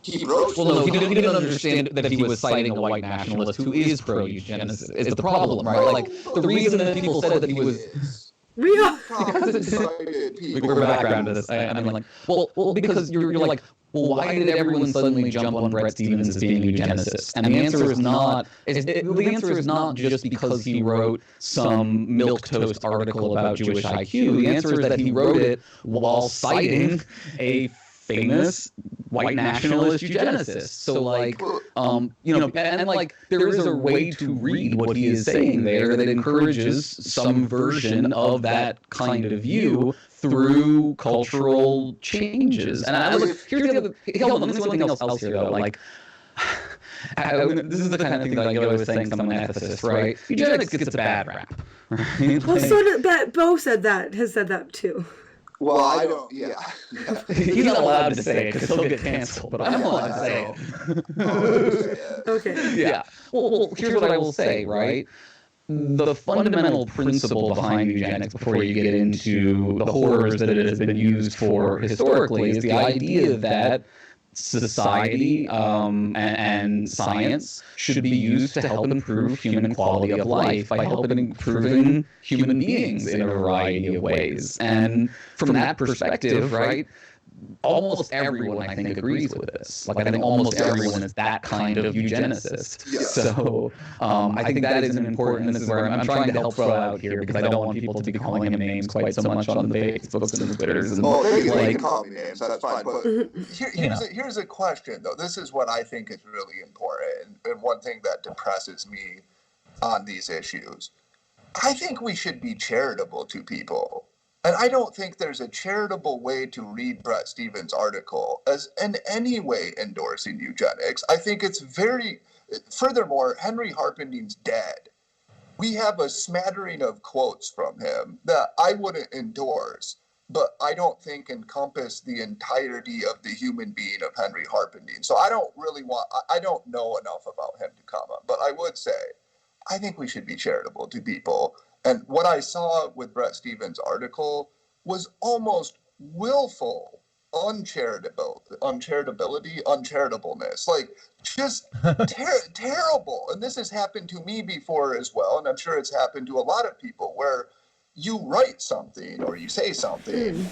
He broached... Well, no, he didn't understand that he was citing a white nationalist who is pro-eugenicist. Is the problem, right? Like, the reason that people said that he was... Real. We're background to this. I mean, like, well, because you're like, well, why did everyone suddenly jump on Bret Stephens as being a eugenicist? And the answer is not. The answer is not just because he wrote some milquetoast article about Jewish IQ. The answer is that he wrote it while citing a famous white nationalist eugenicist. So, like, you know, and like, there is a way to read what he is saying there that encourages some version of that kind of view through cultural changes. And here's the other. Hold on, let me say one thing else here though. Like, this is the kind of thing that I always saying to an ethicist, right? Eugenics gets a bad rap. Right? Well, so did Bo has said that too. Well, I don't, yeah. He's not allowed to say it because he'll get canceled, but I'm allowed to say it. Okay. Yeah. Well, here's what I will say, right? the fundamental principle behind eugenics, before you get into the horrors that it has been used for historically, is the idea that society and science should be used to help improve human quality of life by helping improving human beings in a variety of ways. And from that perspective, right, almost everyone, I think, agrees with this. Like, I think almost everyone is that kind of eugenicist. Yes. So I think that is an important, and this is where I'm trying to help throw out here, because I don't want people to be calling him names quite so much on the Facebooks and the Twitters. And they can call me names, that's fine. But here's a question, though. This is what I think is really important, and one thing that depresses me on these issues. I think we should be charitable to people. And I don't think there's a charitable way to read Bret Stephens' article as in any way endorsing eugenics. I think it's furthermore, Henry Harpending's dead. We have a smattering of quotes from him that I wouldn't endorse, but I don't think encompass the entirety of the human being of Henry Harpending. So I don't know enough about him to comment, but I would say, I think we should be charitable to people. And what I saw with Bret Stephens' article was almost willful uncharitableness, like just terrible. And this has happened to me before as well, and I'm sure it's happened to a lot of people, where you write something or you say something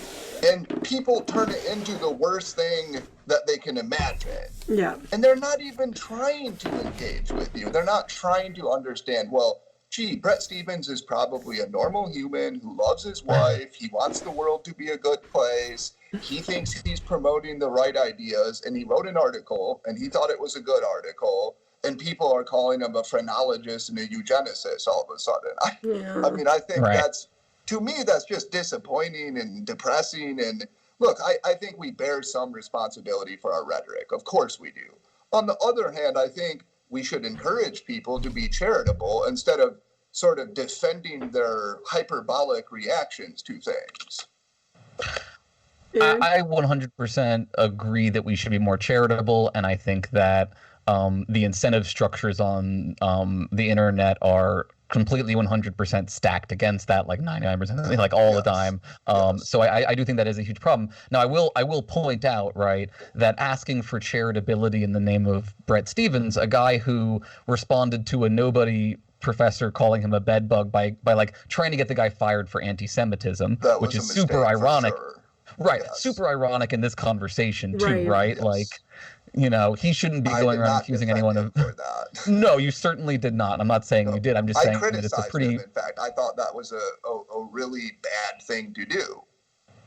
and people turn it into the worst thing that they can imagine. Yeah. And they're not even trying to engage with you. They're not trying to understand, well, gee, Bret Stephens is probably a normal human who loves his wife. He wants the world to be a good place. He thinks he's promoting the right ideas, and he wrote an article, and he thought it was a good article, and people are calling him a phrenologist and a eugenicist all of a sudden. I mean, I think to me, that's just disappointing and depressing. And look, I think we bear some responsibility for our rhetoric. Of course we do. On the other hand, I think we should encourage people to be charitable instead of sort of defending their hyperbolic reactions to things. I 100% agree that we should be more charitable, and I think that the incentive structures on the internet are completely 100% stacked against that, like 99%, like all the time. So I do think that is a huge problem. Now, I will point out, right, that asking for charitability in the name of Bret Stephens, a guy who responded to a nobody professor calling him a bedbug by like trying to get the guy fired for anti-Semitism, which is super ironic. Sure. Right, Yes. Super ironic in this conversation too, right? Yes. Like, you know, he shouldn't be going around accusing anyone of. For that. No, you certainly did not. I'm not saying you did. I'm just saying that it's a pretty. Him, in fact, I thought that was a really bad thing to do.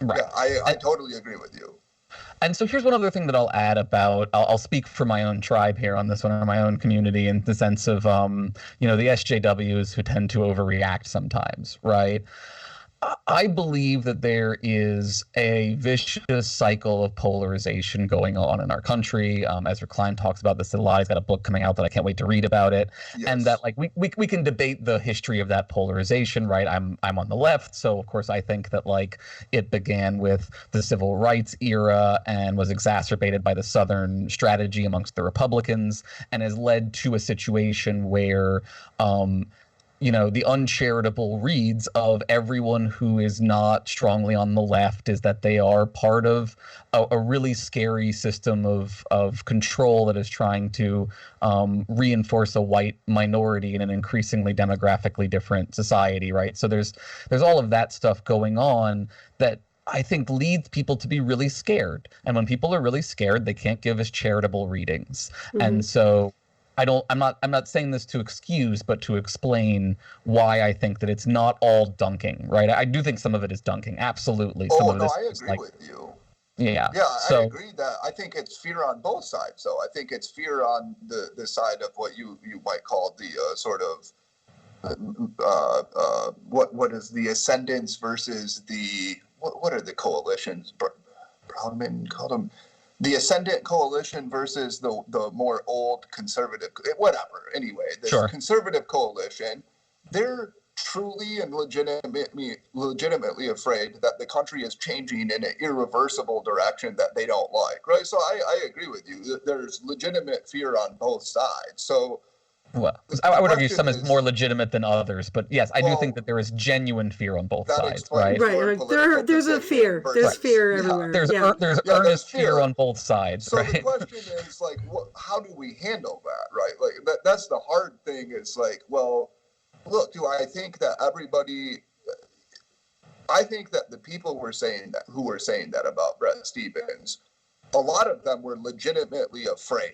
Right. Yeah, I totally agree with you. And so here's one other thing that I'll add about. I'll speak for my own tribe here on this one, or my own community, in the sense of, you know, the SJWs who tend to overreact sometimes, right? I believe that there is a vicious cycle of polarization going on in our country. Ezra Klein talks about this a lot. He's got a book coming out that I can't wait to read about it. Yes. And that, like, we can debate the history of that polarization, right? I'm on the left, so of course I think that, like, it began with the civil rights era and was exacerbated by the Southern strategy amongst the Republicans, and has led to a situation where you know, the uncharitable reads of everyone who is not strongly on the left is that they are part of a really scary system of control that is trying to reinforce a white minority in an increasingly demographically different society, right? So there's all of that stuff going on that I think leads people to be really scared. And when people are really scared, they can't give us charitable readings. Mm-hmm. And so I'm not saying this to excuse, but to explain why I think that it's not all dunking, right? I do think some of it is dunking, absolutely. I agree with you. Yeah. Yeah, I agree that I think it's fear on both sides. So I think it's fear on the side of what you might call the sort of what is the ascendance versus the what are the coalitions? Brownman called them. The ascendant coalition versus the more old conservative, whatever. Anyway, this conservative coalition, they're truly and legitimately afraid that the country is changing in an irreversible direction that they don't like, right? So I agree with you. There's legitimate fear on both sides. So Well, I would argue some question is more legitimate than others, but yes, I do think that there is genuine fear on both that sides, explains right? your Right. political There's a position fear. versus- There's fear Yeah. everywhere. There's Yeah. there's Yeah, earnest there's fear fear. on both sides, So right? the question is like, how do we handle that, right? Like that's the hard thing. Is like, well, look, do I think that everybody? I think that the people who were saying that about Bret Stephens, a lot of them were legitimately afraid,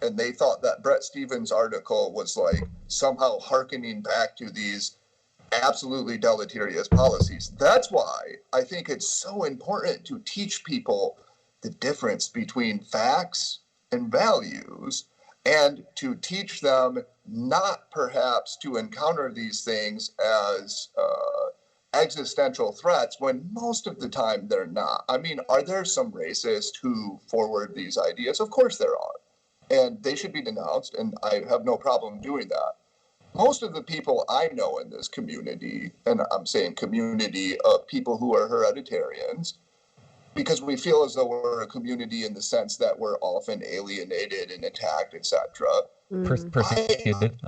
and they thought that Bret Stephens' article was like somehow hearkening back to these absolutely deleterious policies. That's why I think it's so important to teach people the difference between facts and values, and to teach them not perhaps to encounter these things as existential threats when most of the time they're not. I mean, are there some racists who forward these ideas? Of course there are. And they should be denounced, and I have no problem doing that. Most of the people I know in this community, and I'm saying community of people who are hereditarians, because we feel as though we're a community in the sense that we're often alienated and attacked, etc. Persecuted.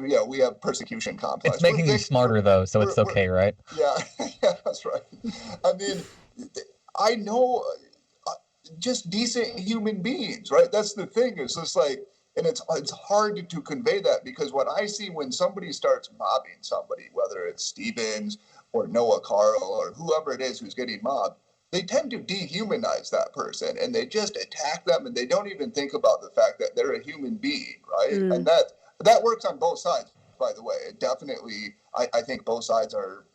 Yeah, we have persecution complex. It's making you smarter, though, so it's okay, right? Yeah, yeah, that's right. I mean, I know just decent human beings, right? That's the thing. It's just like, and it's hard to convey that, because what I see when somebody starts mobbing somebody, whether it's Stevens or Noah Carl or whoever it is who's getting mobbed, they tend to dehumanize that person, and they just attack them, and they don't even think about the fact that they're a human being, right? And that works on both sides, by the way. It definitely, I think both sides are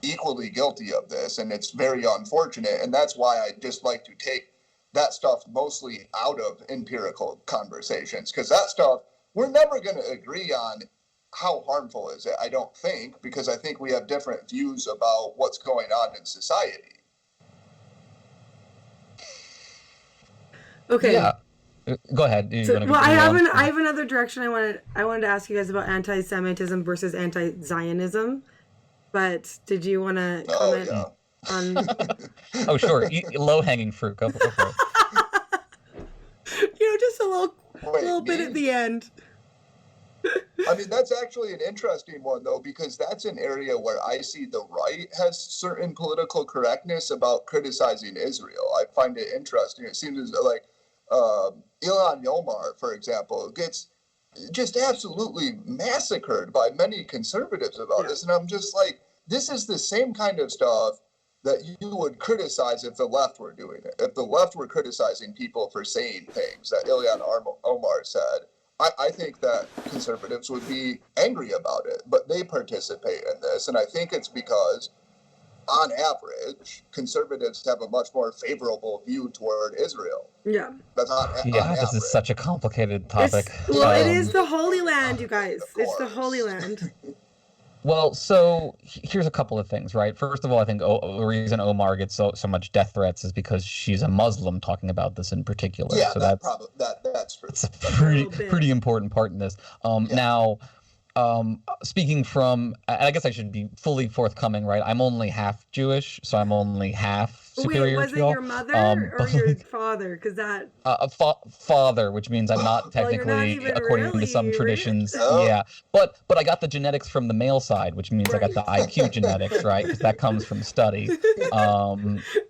equally guilty of this, and it's very unfortunate, and that's why I just like to take that stuff mostly out of empirical conversations, because that stuff, we're never going to agree on how harmful is it, I don't think, because I think we have different views about what's going on in society. Okay. Yeah. Go ahead. I have another direction I wanted to ask you guys about anti-Semitism versus anti-Zionism, but did you want to comment on? Oh, sure. Low-hanging fruit. Go for it. Just a little bit at the end. I mean, that's actually an interesting one, though, because that's an area where I see the right has certain political correctness about criticizing Israel. I find it interesting. It seems like Ilhan Omar, for example, gets just absolutely massacred by many conservatives about this. And I'm just like, this is the same kind of stuff that you would criticize if the left were doing it. If the left were criticizing people for saying things that Ilhan Omar said, I think that conservatives would be angry about it, but they participate in this. And I think it's because, on average, conservatives have a much more favorable view toward Israel. Yeah. That's on this is such a complicated topic. It is the Holy Land, you guys. It's the Holy Land. Well, so here's a couple of things, right? First of all, I think the reason Omar gets so much death threats is because she's a Muslim talking about this in particular. Yeah, so that's true. It's a pretty important part in this. Now, speaking from, and I guess I should be fully forthcoming, right? I'm only half Jewish, so I'm only half superior. Wait, was it your mother or your father? Because that father, which means I'm not technically, according to some traditions. Yeah, but I got the genetics from the male side, which means I got the IQ genetics, right? Because that comes from study.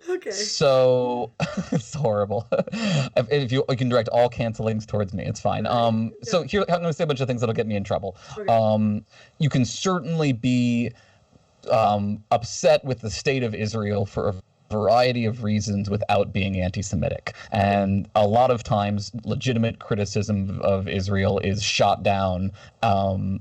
Okay. So it's horrible. If you can direct all cancellings towards me, it's fine. So here I'm going to say a bunch of things that'll get me in trouble. Okay. You can certainly be upset with the state of Israel for a variety of reasons without being anti-Semitic. And a lot of times legitimate criticism of Israel is shot down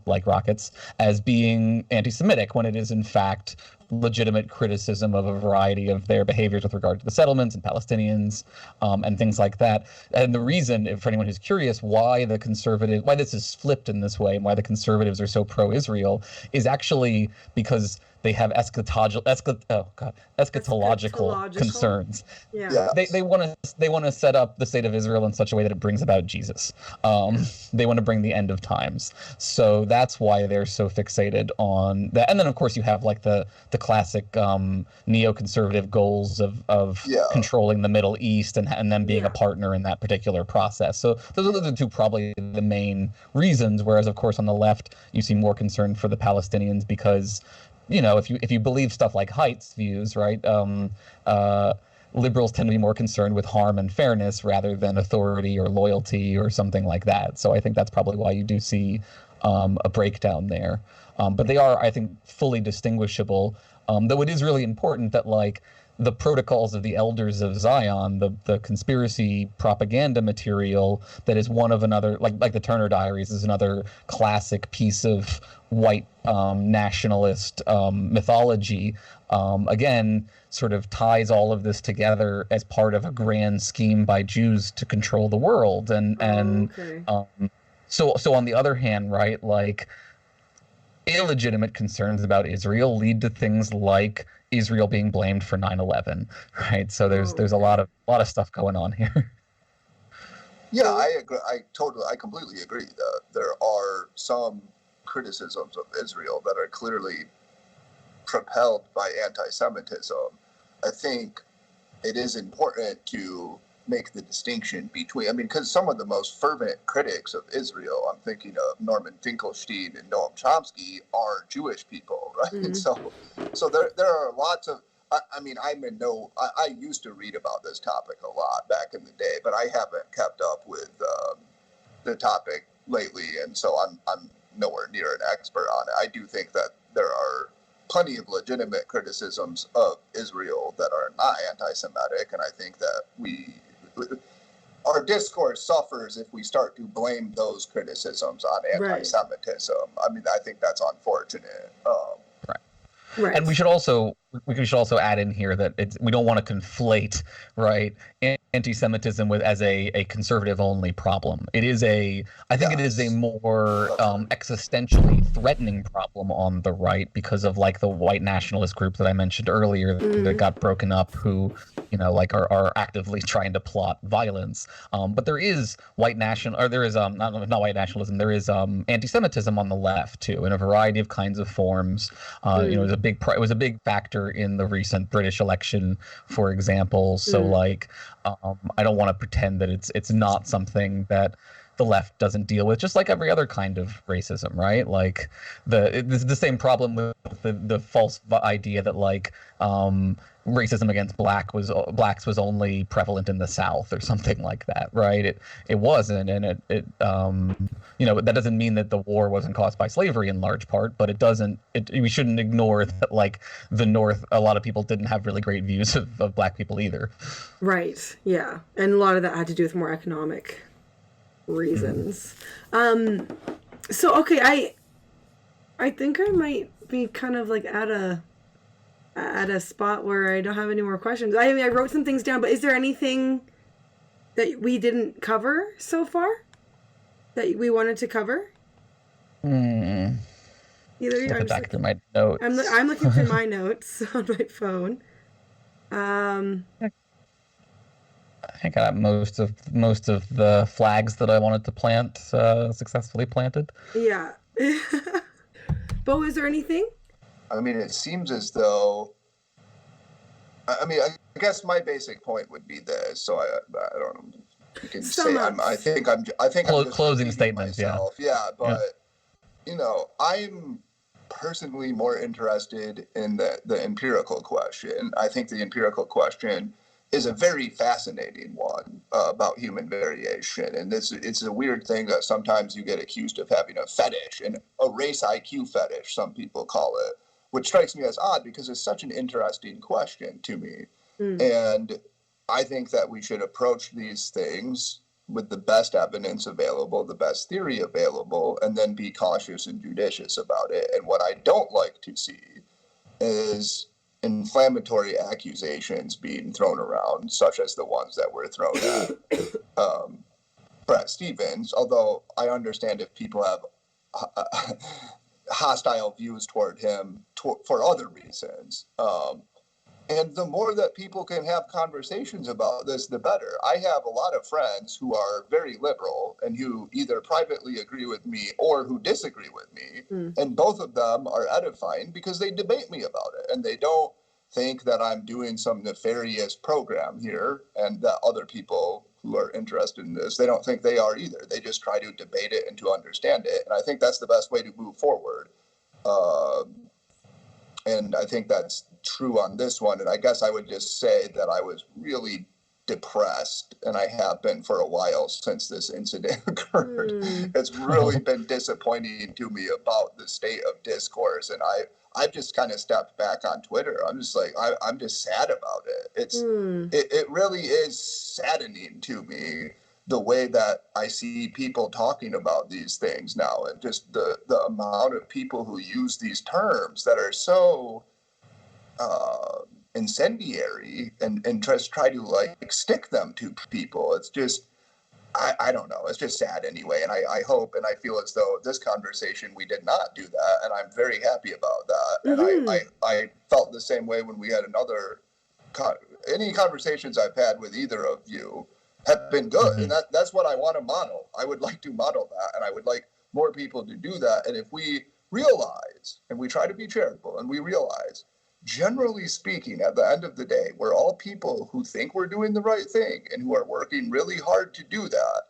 like rockets as being anti-Semitic, when it is in fact legitimate criticism of a variety of their behaviors with regard to the settlements and Palestinians and things like that. And the reason, for anyone who's curious, why this is flipped in this way and why the conservatives are so pro-Israel is actually because they have eschatological concerns. Yeah. They want to set up the state of Israel in such a way that it brings about Jesus. They want to bring the end of times. So that's why they're so fixated on that. And then, of course, you have like the classic neoconservative goals of controlling the Middle East and then being a partner in that particular process. So those are the two probably the main reasons. Whereas, of course, on the left, you see more concern for the Palestinians because, if you believe stuff like Haidt's views, right? Liberals tend to be more concerned with harm and fairness rather than authority or loyalty or something like that. So I think that's probably why you do see a breakdown there. But they are, I think, fully distinguishable. Though it is really important that, like, the protocols of the elders of Zion, the conspiracy propaganda material that is one of another, like the Turner Diaries is another classic piece of white nationalist mythology, again, sort of ties all of this together as part of a grand scheme by Jews to control the world. So on the other hand, right, like, illegitimate concerns about Israel lead to things like Israel being blamed for 9/11, right? So there's a lot of stuff going on here. Yeah, I agree. I completely agree that there are some criticisms of Israel that are clearly propelled by anti-Semitism. I think it is important to make the distinction between, because some of the most fervent critics of Israel, I'm thinking of Norman Finkelstein and Noam Chomsky, are Jewish people, right? Mm-hmm. So there are lots of, I used to read about this topic a lot back in the day, but I haven't kept up with the topic lately, and so I'm nowhere near an expert on it. I do think that there are plenty of legitimate criticisms of Israel that are not anti-Semitic, and I think that our discourse suffers if we start to blame those criticisms on anti-Semitism. Right. I think that's unfortunate. Right. And we should also add in here that we don't want to conflate, right, anti-Semitism as a conservative only problem. It is I think it is a more existentially threatening problem on the right because of, like, the white nationalist group that I mentioned earlier that got broken up, who are actively trying to plot violence. But there is not white nationalism. There is anti-Semitism on the left too, in a variety of kinds of forms. It was a big factor in the recent British election, for example. So I don't want to pretend that it's not something that the left doesn't deal with, just like every other kind of racism, right? Like the same problem with the false idea that, like, racism against blacks was only prevalent in the South or something like that, right? It wasn't, and that doesn't mean that the war wasn't caused by slavery in large part, but we shouldn't ignore that, like, the North, a lot of people didn't have really great views of black people either. Right. Yeah, and a lot of that had to do with more economic reasons. So okay, I think I might be kind of like at a spot where I don't have any more questions. I wrote some things down, but is there anything that we didn't cover so far that we wanted to cover? Either I'm back through my notes. I'm looking through my notes on my phone. I think I got most of the flags that I wanted to plant successfully planted. Yeah. Bo, is there anything? It seems as though, I guess my basic point would be this. So I don't know. You can say I think I'm just closing statements. Myself. Yeah, but I'm personally more interested in the empirical question. I think the empirical question is a very fascinating one about human variation. And it's a weird thing that sometimes you get accused of having a fetish, and a race IQ fetish, some people call it, which strikes me as odd because it's such an interesting question to me. And I think that we should approach these things with the best evidence available, the best theory available, and then be cautious and judicious about it. And what I don't like to see is inflammatory accusations being thrown around, such as the ones that were thrown at Bret Stephens, although I understand if people have hostile views toward him for other reasons. And the more that people can have conversations about this, the better. I have a lot of friends who are very liberal and who either privately agree with me or who disagree with me. And both of them are edifying because they debate me about it. And they don't think that I'm doing some nefarious program here and that other people who are interested in this, they don't think they are either. They just try to debate it and to understand it. And I think that's the best way to move forward. And I think that's true on this one. And I guess I would just say that I was really depressed, and I have been for a while since this incident occurred. It's really been disappointing to me about the state of discourse. And I've just kind of stepped back on Twitter. I'm just like, I'm just sad about it. It really is saddening to me, the way that I see people talking about these things now, and just the amount of people who use these terms that are so incendiary and just try to like stick them to people. It's just, I don't know. It's just sad anyway. And I hope and I feel as though this conversation, we did not do that. And I'm very happy about that. And I felt the same way when we had any conversations I've had with either of you have been good. And that's what I want to model. I would like to model that. And I would like more people to do that. And if we realize, and we try to be charitable, and we realize, generally speaking, at the end of the day, we're all people who think we're doing the right thing and who are working really hard to do that,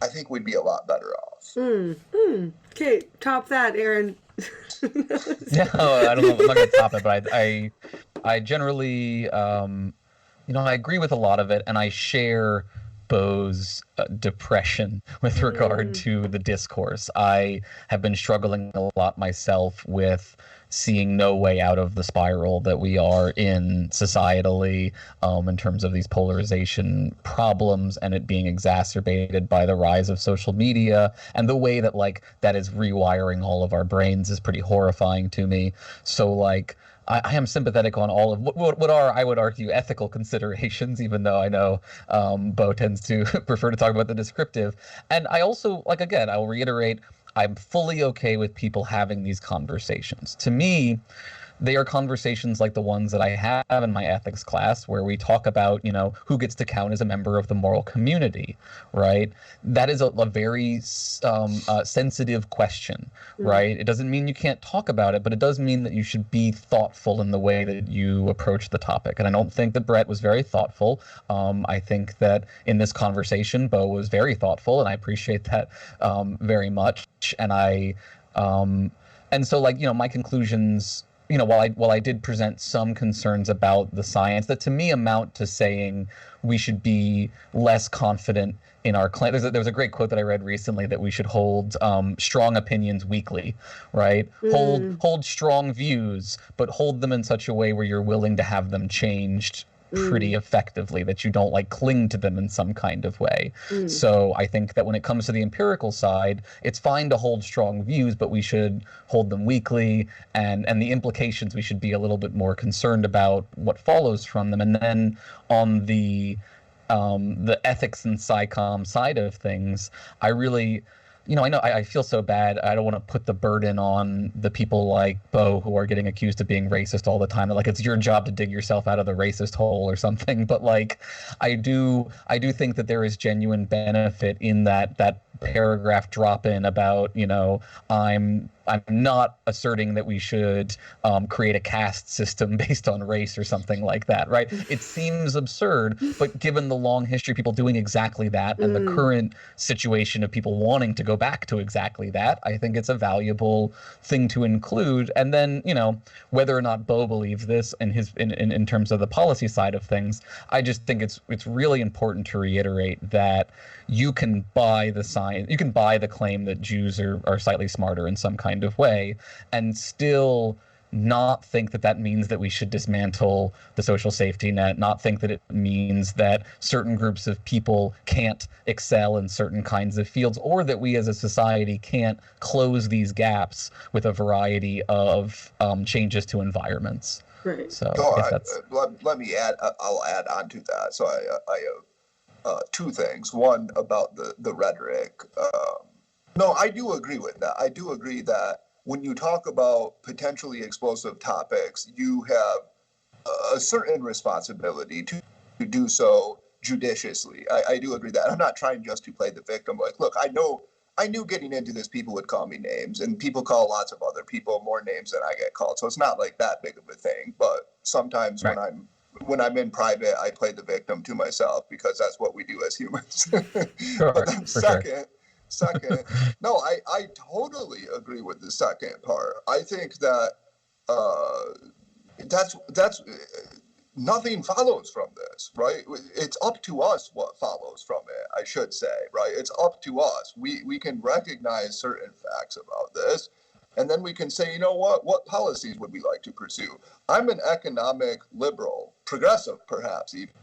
I think we'd be a lot better off. Okay, top that, Aaron. No, I don't know. I'm not going to top it, but I generally, I agree with a lot of it, and I share Bo's depression with regard to the discourse. I have been struggling a lot myself with seeing no way out of the spiral that we are in societally, in terms of these polarization problems, and it being exacerbated by the rise of social media, and the way that that is rewiring all of our brains is pretty horrifying to me. So I am sympathetic on all of what are, I would argue, ethical considerations, even though I know Bo tends to prefer to talk about the descriptive. And I also, again, I'll reiterate, I'm fully okay with people having these conversations. To me, they are conversations like the ones that I have in my ethics class, where we talk about, who gets to count as a member of the moral community, right? That is a very sensitive question, right? It doesn't mean you can't talk about it, but it does mean that you should be thoughtful in the way that you approach the topic. And I don't think that Bret was very thoughtful. I think that in this conversation, Bo was very thoughtful, and I appreciate that very much. And my conclusions, while I did present some concerns about the science that to me amount to saying we should be less confident in our claim. There was a great quote that I read recently that we should hold strong opinions weakly, right? Hold strong views, but hold them in such a way where you're willing to have them changed pretty effectively, that you don't cling to them in some kind of way. So I think that when it comes to the empirical side, it's fine to hold strong views, but we should hold them weakly, and the implications, we should be a little bit more concerned about what follows from them. And then on the ethics and psychom side of things, I really, I feel so bad. I don't want to put the burden on the people like Bo who are getting accused of being racist all the time. Like it's your job to dig yourself out of the racist hole or something. But I do think that there is genuine benefit in that paragraph drop in about, I'm not asserting that we should create a caste system based on race or something like that, right? It seems absurd, but given the long history of people doing exactly that and the current situation of people wanting to go back to exactly that, I think it's a valuable thing to include. And then, whether or not Bo believes this in terms of the policy side of things, I just think it's really important to reiterate that you can buy the science, you can buy the claim that Jews are slightly smarter in some kind of way, and still not think that means that we should dismantle the social safety net, not think that it means that certain groups of people can't excel in certain kinds of fields, or that we as a society can't close these gaps with a variety of changes to environments. Right. So let me add, I'll add on to that. So I two things. One, about the rhetoric. No, I do agree with that. I do agree that when you talk about potentially explosive topics, you have a certain responsibility to do so judiciously. I do agree that. I'm not trying just to play the victim. Like, look, I knew getting into this, people would call me names, and people call lots of other people more names than I get called. So it's not like that big of a thing. But sometimes when I'm in private, I play the victim to myself because that's what we do as humans. Sure, but then second, no, I totally agree with the second part. I think that that's nothing follows from this, right? It's up to us what follows from it, I should say, right? It's up to us. We can recognize certain facts about this, and then we can say, you know what policies would we like to pursue? I'm an economic liberal, progressive perhaps even.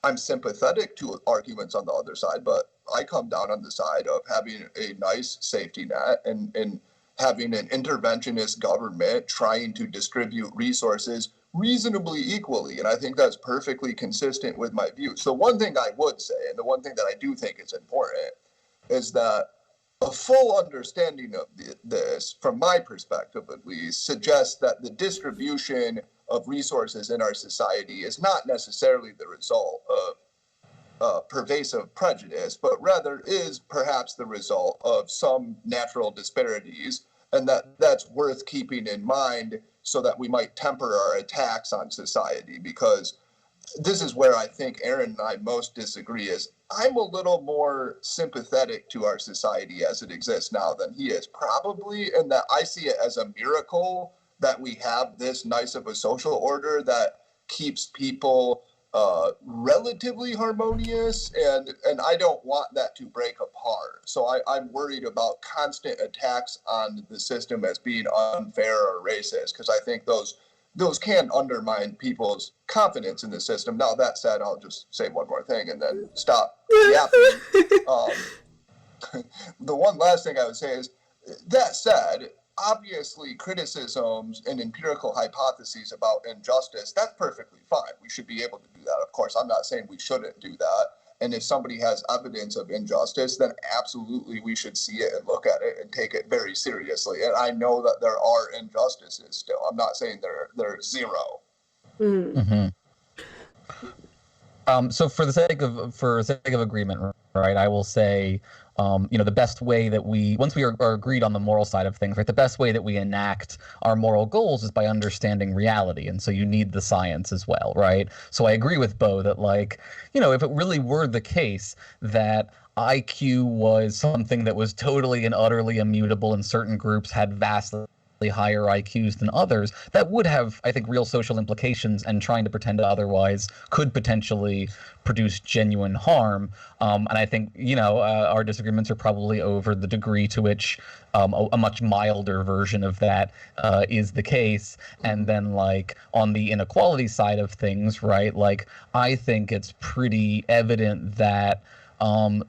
I'm sympathetic to arguments on the other side, but I come down on the side of having a nice safety net and having an interventionist government trying to distribute resources reasonably equally. And I think that's perfectly consistent with my views. So one thing I would say, and the one thing that I do think is important, is that a full understanding of this, from my perspective at least, suggests that the distribution of resources in our society is not necessarily the result of pervasive prejudice, but rather is perhaps the result of some natural disparities, and that's worth keeping in mind so that we might temper our attacks on society. Because this is where I think Aaron and I most disagree, is I'm a little more sympathetic to our society as it exists now than he is, probably, and that I see it as a miracle that we have this nice of a social order that keeps people relatively harmonious, and I don't want that to break apart. So I'm worried about constant attacks on the system as being unfair or racist, because I think those can undermine people's confidence in the system. Now, that said, I'll just say one more thing and then stop yapping. The one last thing I would say is, that said, obviously criticisms and empirical hypotheses about injustice, that's perfectly fine. We should be able to do that. Of course, I'm not saying we shouldn't do that. And if somebody has evidence of injustice, then absolutely we should see it and look at it and take it very seriously. And I know that there are injustices still. I'm not saying they're zero. Mm-hmm. So for the sake of agreement, right, I will say, the best way that once we are agreed on the moral side of things, right, the best way that we enact our moral goals is by understanding reality. And so you need the science as well, right? So I agree with Bo that, like, if it really were the case that IQ was something that was totally and utterly immutable and certain groups had vastly higher IQs than others, that would have, I think, real social implications, and trying to pretend otherwise could potentially produce genuine harm. And I think, our disagreements are probably over the degree to which a much milder version of that is the case. And then, like, on the inequality side of things, right, like, I think it's pretty evident that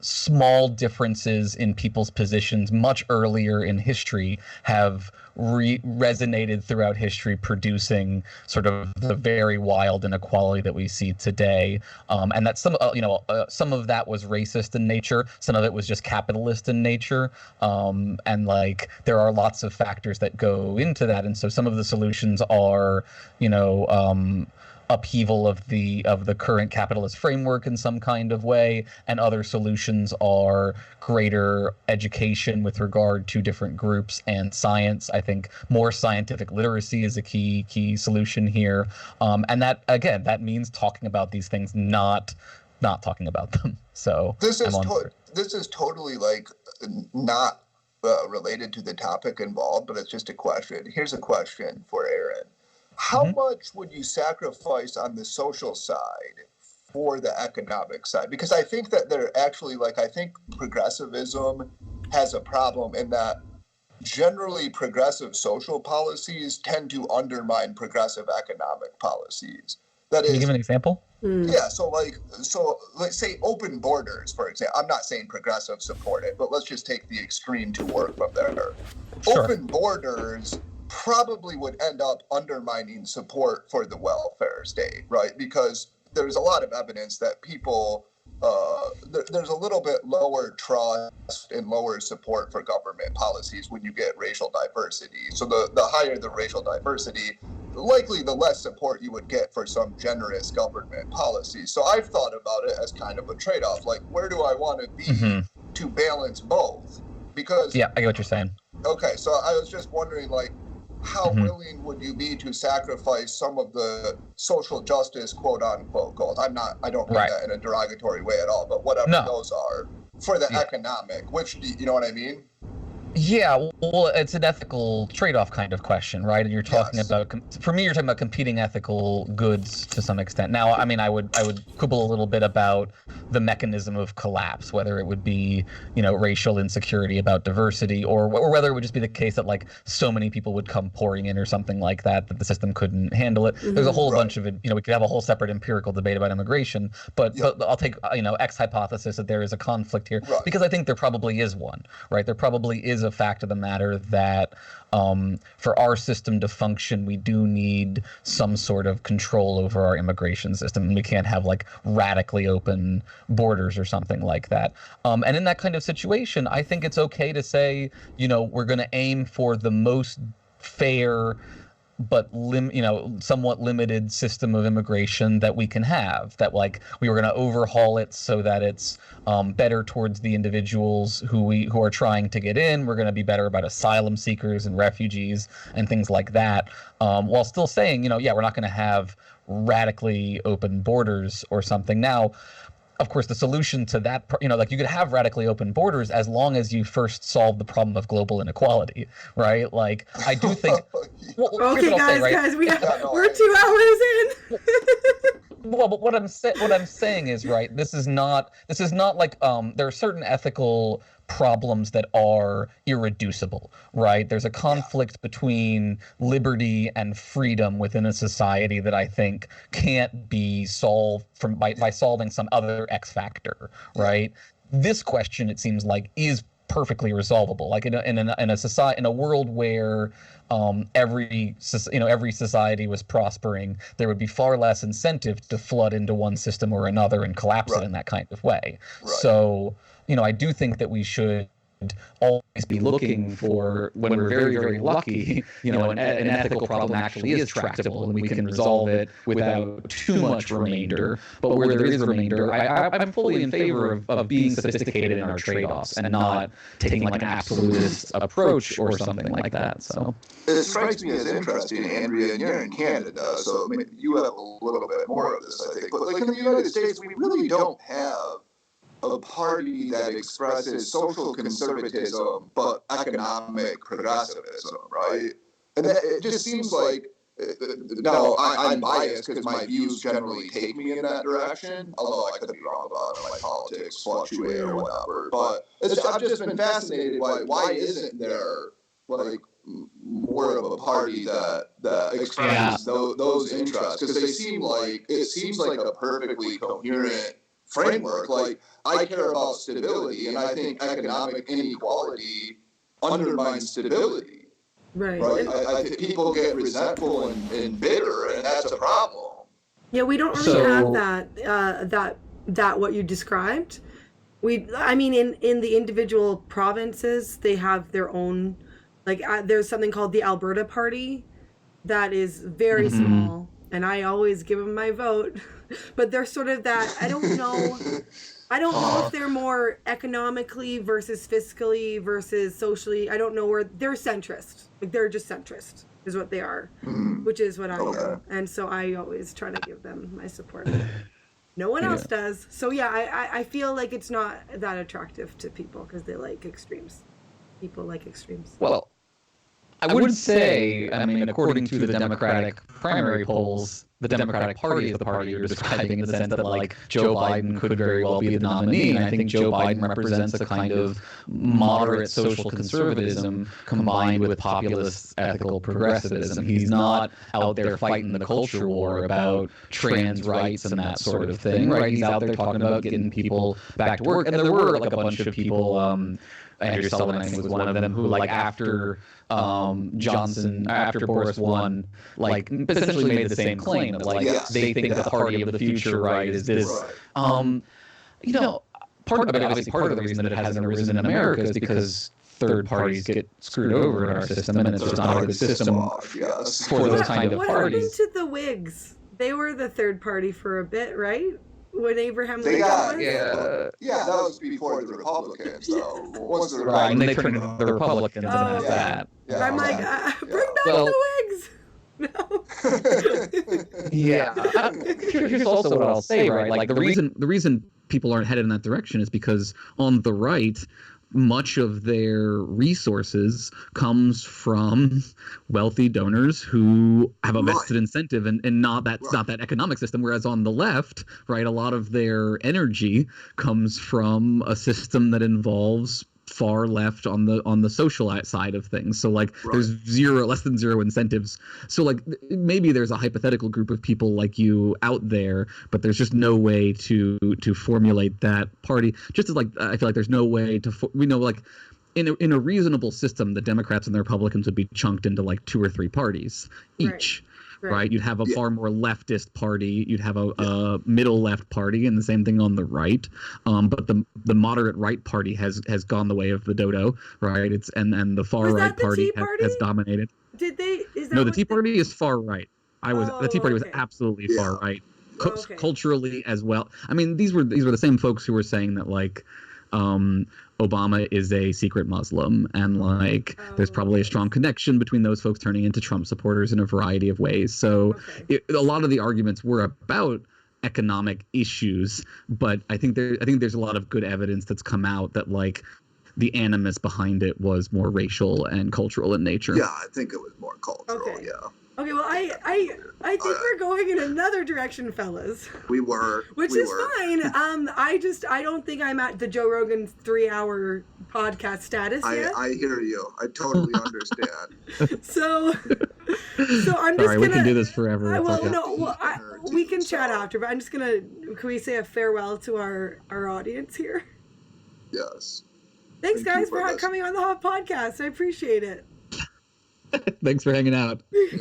small differences in people's positions much earlier in history have resonated throughout history, producing sort of the very wild inequality that we see today. And that some of that was racist in nature, some of it was just capitalist in nature. And like, there are lots of factors that go into that. And so some of the solutions are, upheaval of the current capitalist framework in some kind of way, and other solutions are greater education with regard to different groups and science. I think more scientific literacy is a key solution here, and that means talking about these things, not talking about them. So this is totally like not related to the topic involved, but it's just a question. Here's a question for Aaron. How much would you sacrifice on the social side for the economic side? Because I think that they're actually, I think progressivism has a problem in that generally progressive social policies tend to undermine progressive economic policies. That is, can you give an example? Yeah, so let's say open borders, for example. I'm not saying progressives support it, but let's just take the extreme to work from there. Sure. Open borders probably would end up undermining support for the welfare state, right? Because there's a lot of evidence that people there's a little bit lower trust and lower support for government policies when you get racial diversity. So the higher the racial diversity, likely the less support you would get for some generous government policies. So I've thought about it as kind of a trade-off. Like, where do I want to be to balance both? Because yeah, I get what you're saying. Okay, so I was just wondering, like, how willing would you be to sacrifice some of the social justice, quote unquote, goals? I don't mean that in a derogatory way at all, but whatever those are, for the economic, which, you know what I mean? Yeah, well, it's an ethical trade-off kind of question, right? And you're talking about, for me, you're talking about competing ethical goods to some extent. Now, I mean, I would quibble a little bit about the mechanism of collapse, whether it would be, racial insecurity about diversity, or whether it would just be the case that like so many people would come pouring in or something like that the system couldn't handle it. There's a whole bunch of it. We could have a whole separate empirical debate about immigration, but I'll take X hypothesis that there is a conflict here because I think there probably is one, right? There probably is a fact of the matter that for our system to function, we do need some sort of control over our immigration system, and we can't have like radically open borders or something like that. And in that kind of situation, I think it's okay to say, we're going to aim for the most fair but somewhat limited system of immigration that we can have, that like we were going to overhaul it so that it's better towards the individuals who are trying to get in. We're going to be better about asylum seekers and refugees and things like that, while still saying, we're not going to have radically open borders or something. Now, of course, the solution to that, like you could have radically open borders as long as you first solve the problem of global inequality, right? Like, I do think. Okay, guys, we're 2 hours in. Well, but what I'm saying is, right, this is not like there are certain ethical problems that are irreducible, right? There's a conflict between liberty and freedom within a society that I think can't be solved by solving some other X factor, right? This question, it seems like, is perfectly resolvable. Like in a society, in a world where every society was prospering, there would be far less incentive to flood into one system or another and collapse it in that kind of way. So, I do think that we should always be looking for, when we're very, very lucky, an ethical problem actually is tractable and we can resolve it without too much remainder. But where there is remainder, I'm fully in favor of being sophisticated in our trade-offs and not taking like an absolutist approach or something like that. So it strikes me as interesting, Andrea, and you're in Canada, so you have a little bit more of this, I think. But like in the United States, we really don't have a party that expresses social conservatism but economic progressivism, right? And it just seems like, now I'm biased because my views generally take me in that direction, although I could be wrong about it, my politics fluctuate or whatever. But I've just been fascinated by why isn't there like more of a party that expresses those interests, because it seems like a perfectly coherent framework. Like, I care about stability, and I think economic inequality undermines stability. Right. I think people get resentful and bitter, and that's a problem. Yeah, we don't really have that what you described. In the individual provinces, they have their own, like there's something called the Alberta Party that is very small, and I always give them my vote. But they're sort of that, I don't know if they're more economically versus fiscally versus socially. I don't know where they're centrist. Like, they're just centrist is what they are, which is what I am. And so I always try to give them my support. No one else does. So yeah, I feel like it's not that attractive to people because they like extremes. People like extremes. Well, I would say, according to the Democratic primary polls, the Democratic Party is the party you're describing, in the sense that, like, Joe Biden could very well be the nominee. And I think Joe Biden represents a kind of moderate social conservatism combined with populist ethical progressivism. He's not out there fighting the culture war about trans rights and that sort of thing, right? He's out there talking about getting people back to work. And there were, like, a bunch of people, Andrew Sullivan, I think, was one of them, who, like, after Boris won, like, essentially made the same claim that, like, they think that the party of the future, right, is this. part of the reason that it hasn't arisen in America is because third parties get screwed over in our system, and it's just not a good system for those kind of parties. What happened to the Whigs? They were the third party for a bit, right? When Abraham Lincoln was? Yeah, that was before the Republicans, though. Once the right, and they turned into the Republicans and that. Yeah, I'm like, bring back the Whigs! No. Here's also what I'll say, right? Like the reason people aren't headed in that direction is because on the right, much of their resources comes from wealthy donors who have a vested incentive and not that economic system. Whereas on the left, right, a lot of their energy comes from a system that involves far left on the social side of things. So like there's less than zero incentives. So like maybe there's a hypothetical group of people like you out there, but there's just no way to formulate that party. Just as like I feel like there's no way to like in a reasonable system, the Democrats and the Republicans would be chunked into like 2 or 3 parties each. Right. You'd have a far more leftist party. You'd have a middle left party, and the same thing on the right. But the moderate right party has gone the way of the dodo, right? And the far right party has dominated. Did they? No, the Tea Party is far right. The Tea Party was absolutely far right, culturally as well. I mean, these were the same folks who were saying that like. Obama is a secret Muslim, and like there's probably a strong connection between those folks turning into Trump supporters in a variety of ways. So a lot of the arguments were about economic issues, but I think there's a lot of good evidence that's come out that like the animus behind it was more racial and cultural in nature. Yeah, I think it was more cultural. Okay. Yeah. Okay, well, I think we're going in another direction, fellas. We were. Which is fine. I don't think I'm at the Joe Rogan 3-hour podcast status yet. I hear you. I totally understand. So I'm just gonna... we can do this forever. We can chat after, but I'm just gonna... Can we say a farewell to our audience here? Yes. Thanks, guys, for coming on the Hot Podcast. I appreciate it. Thanks for hanging out. Yep.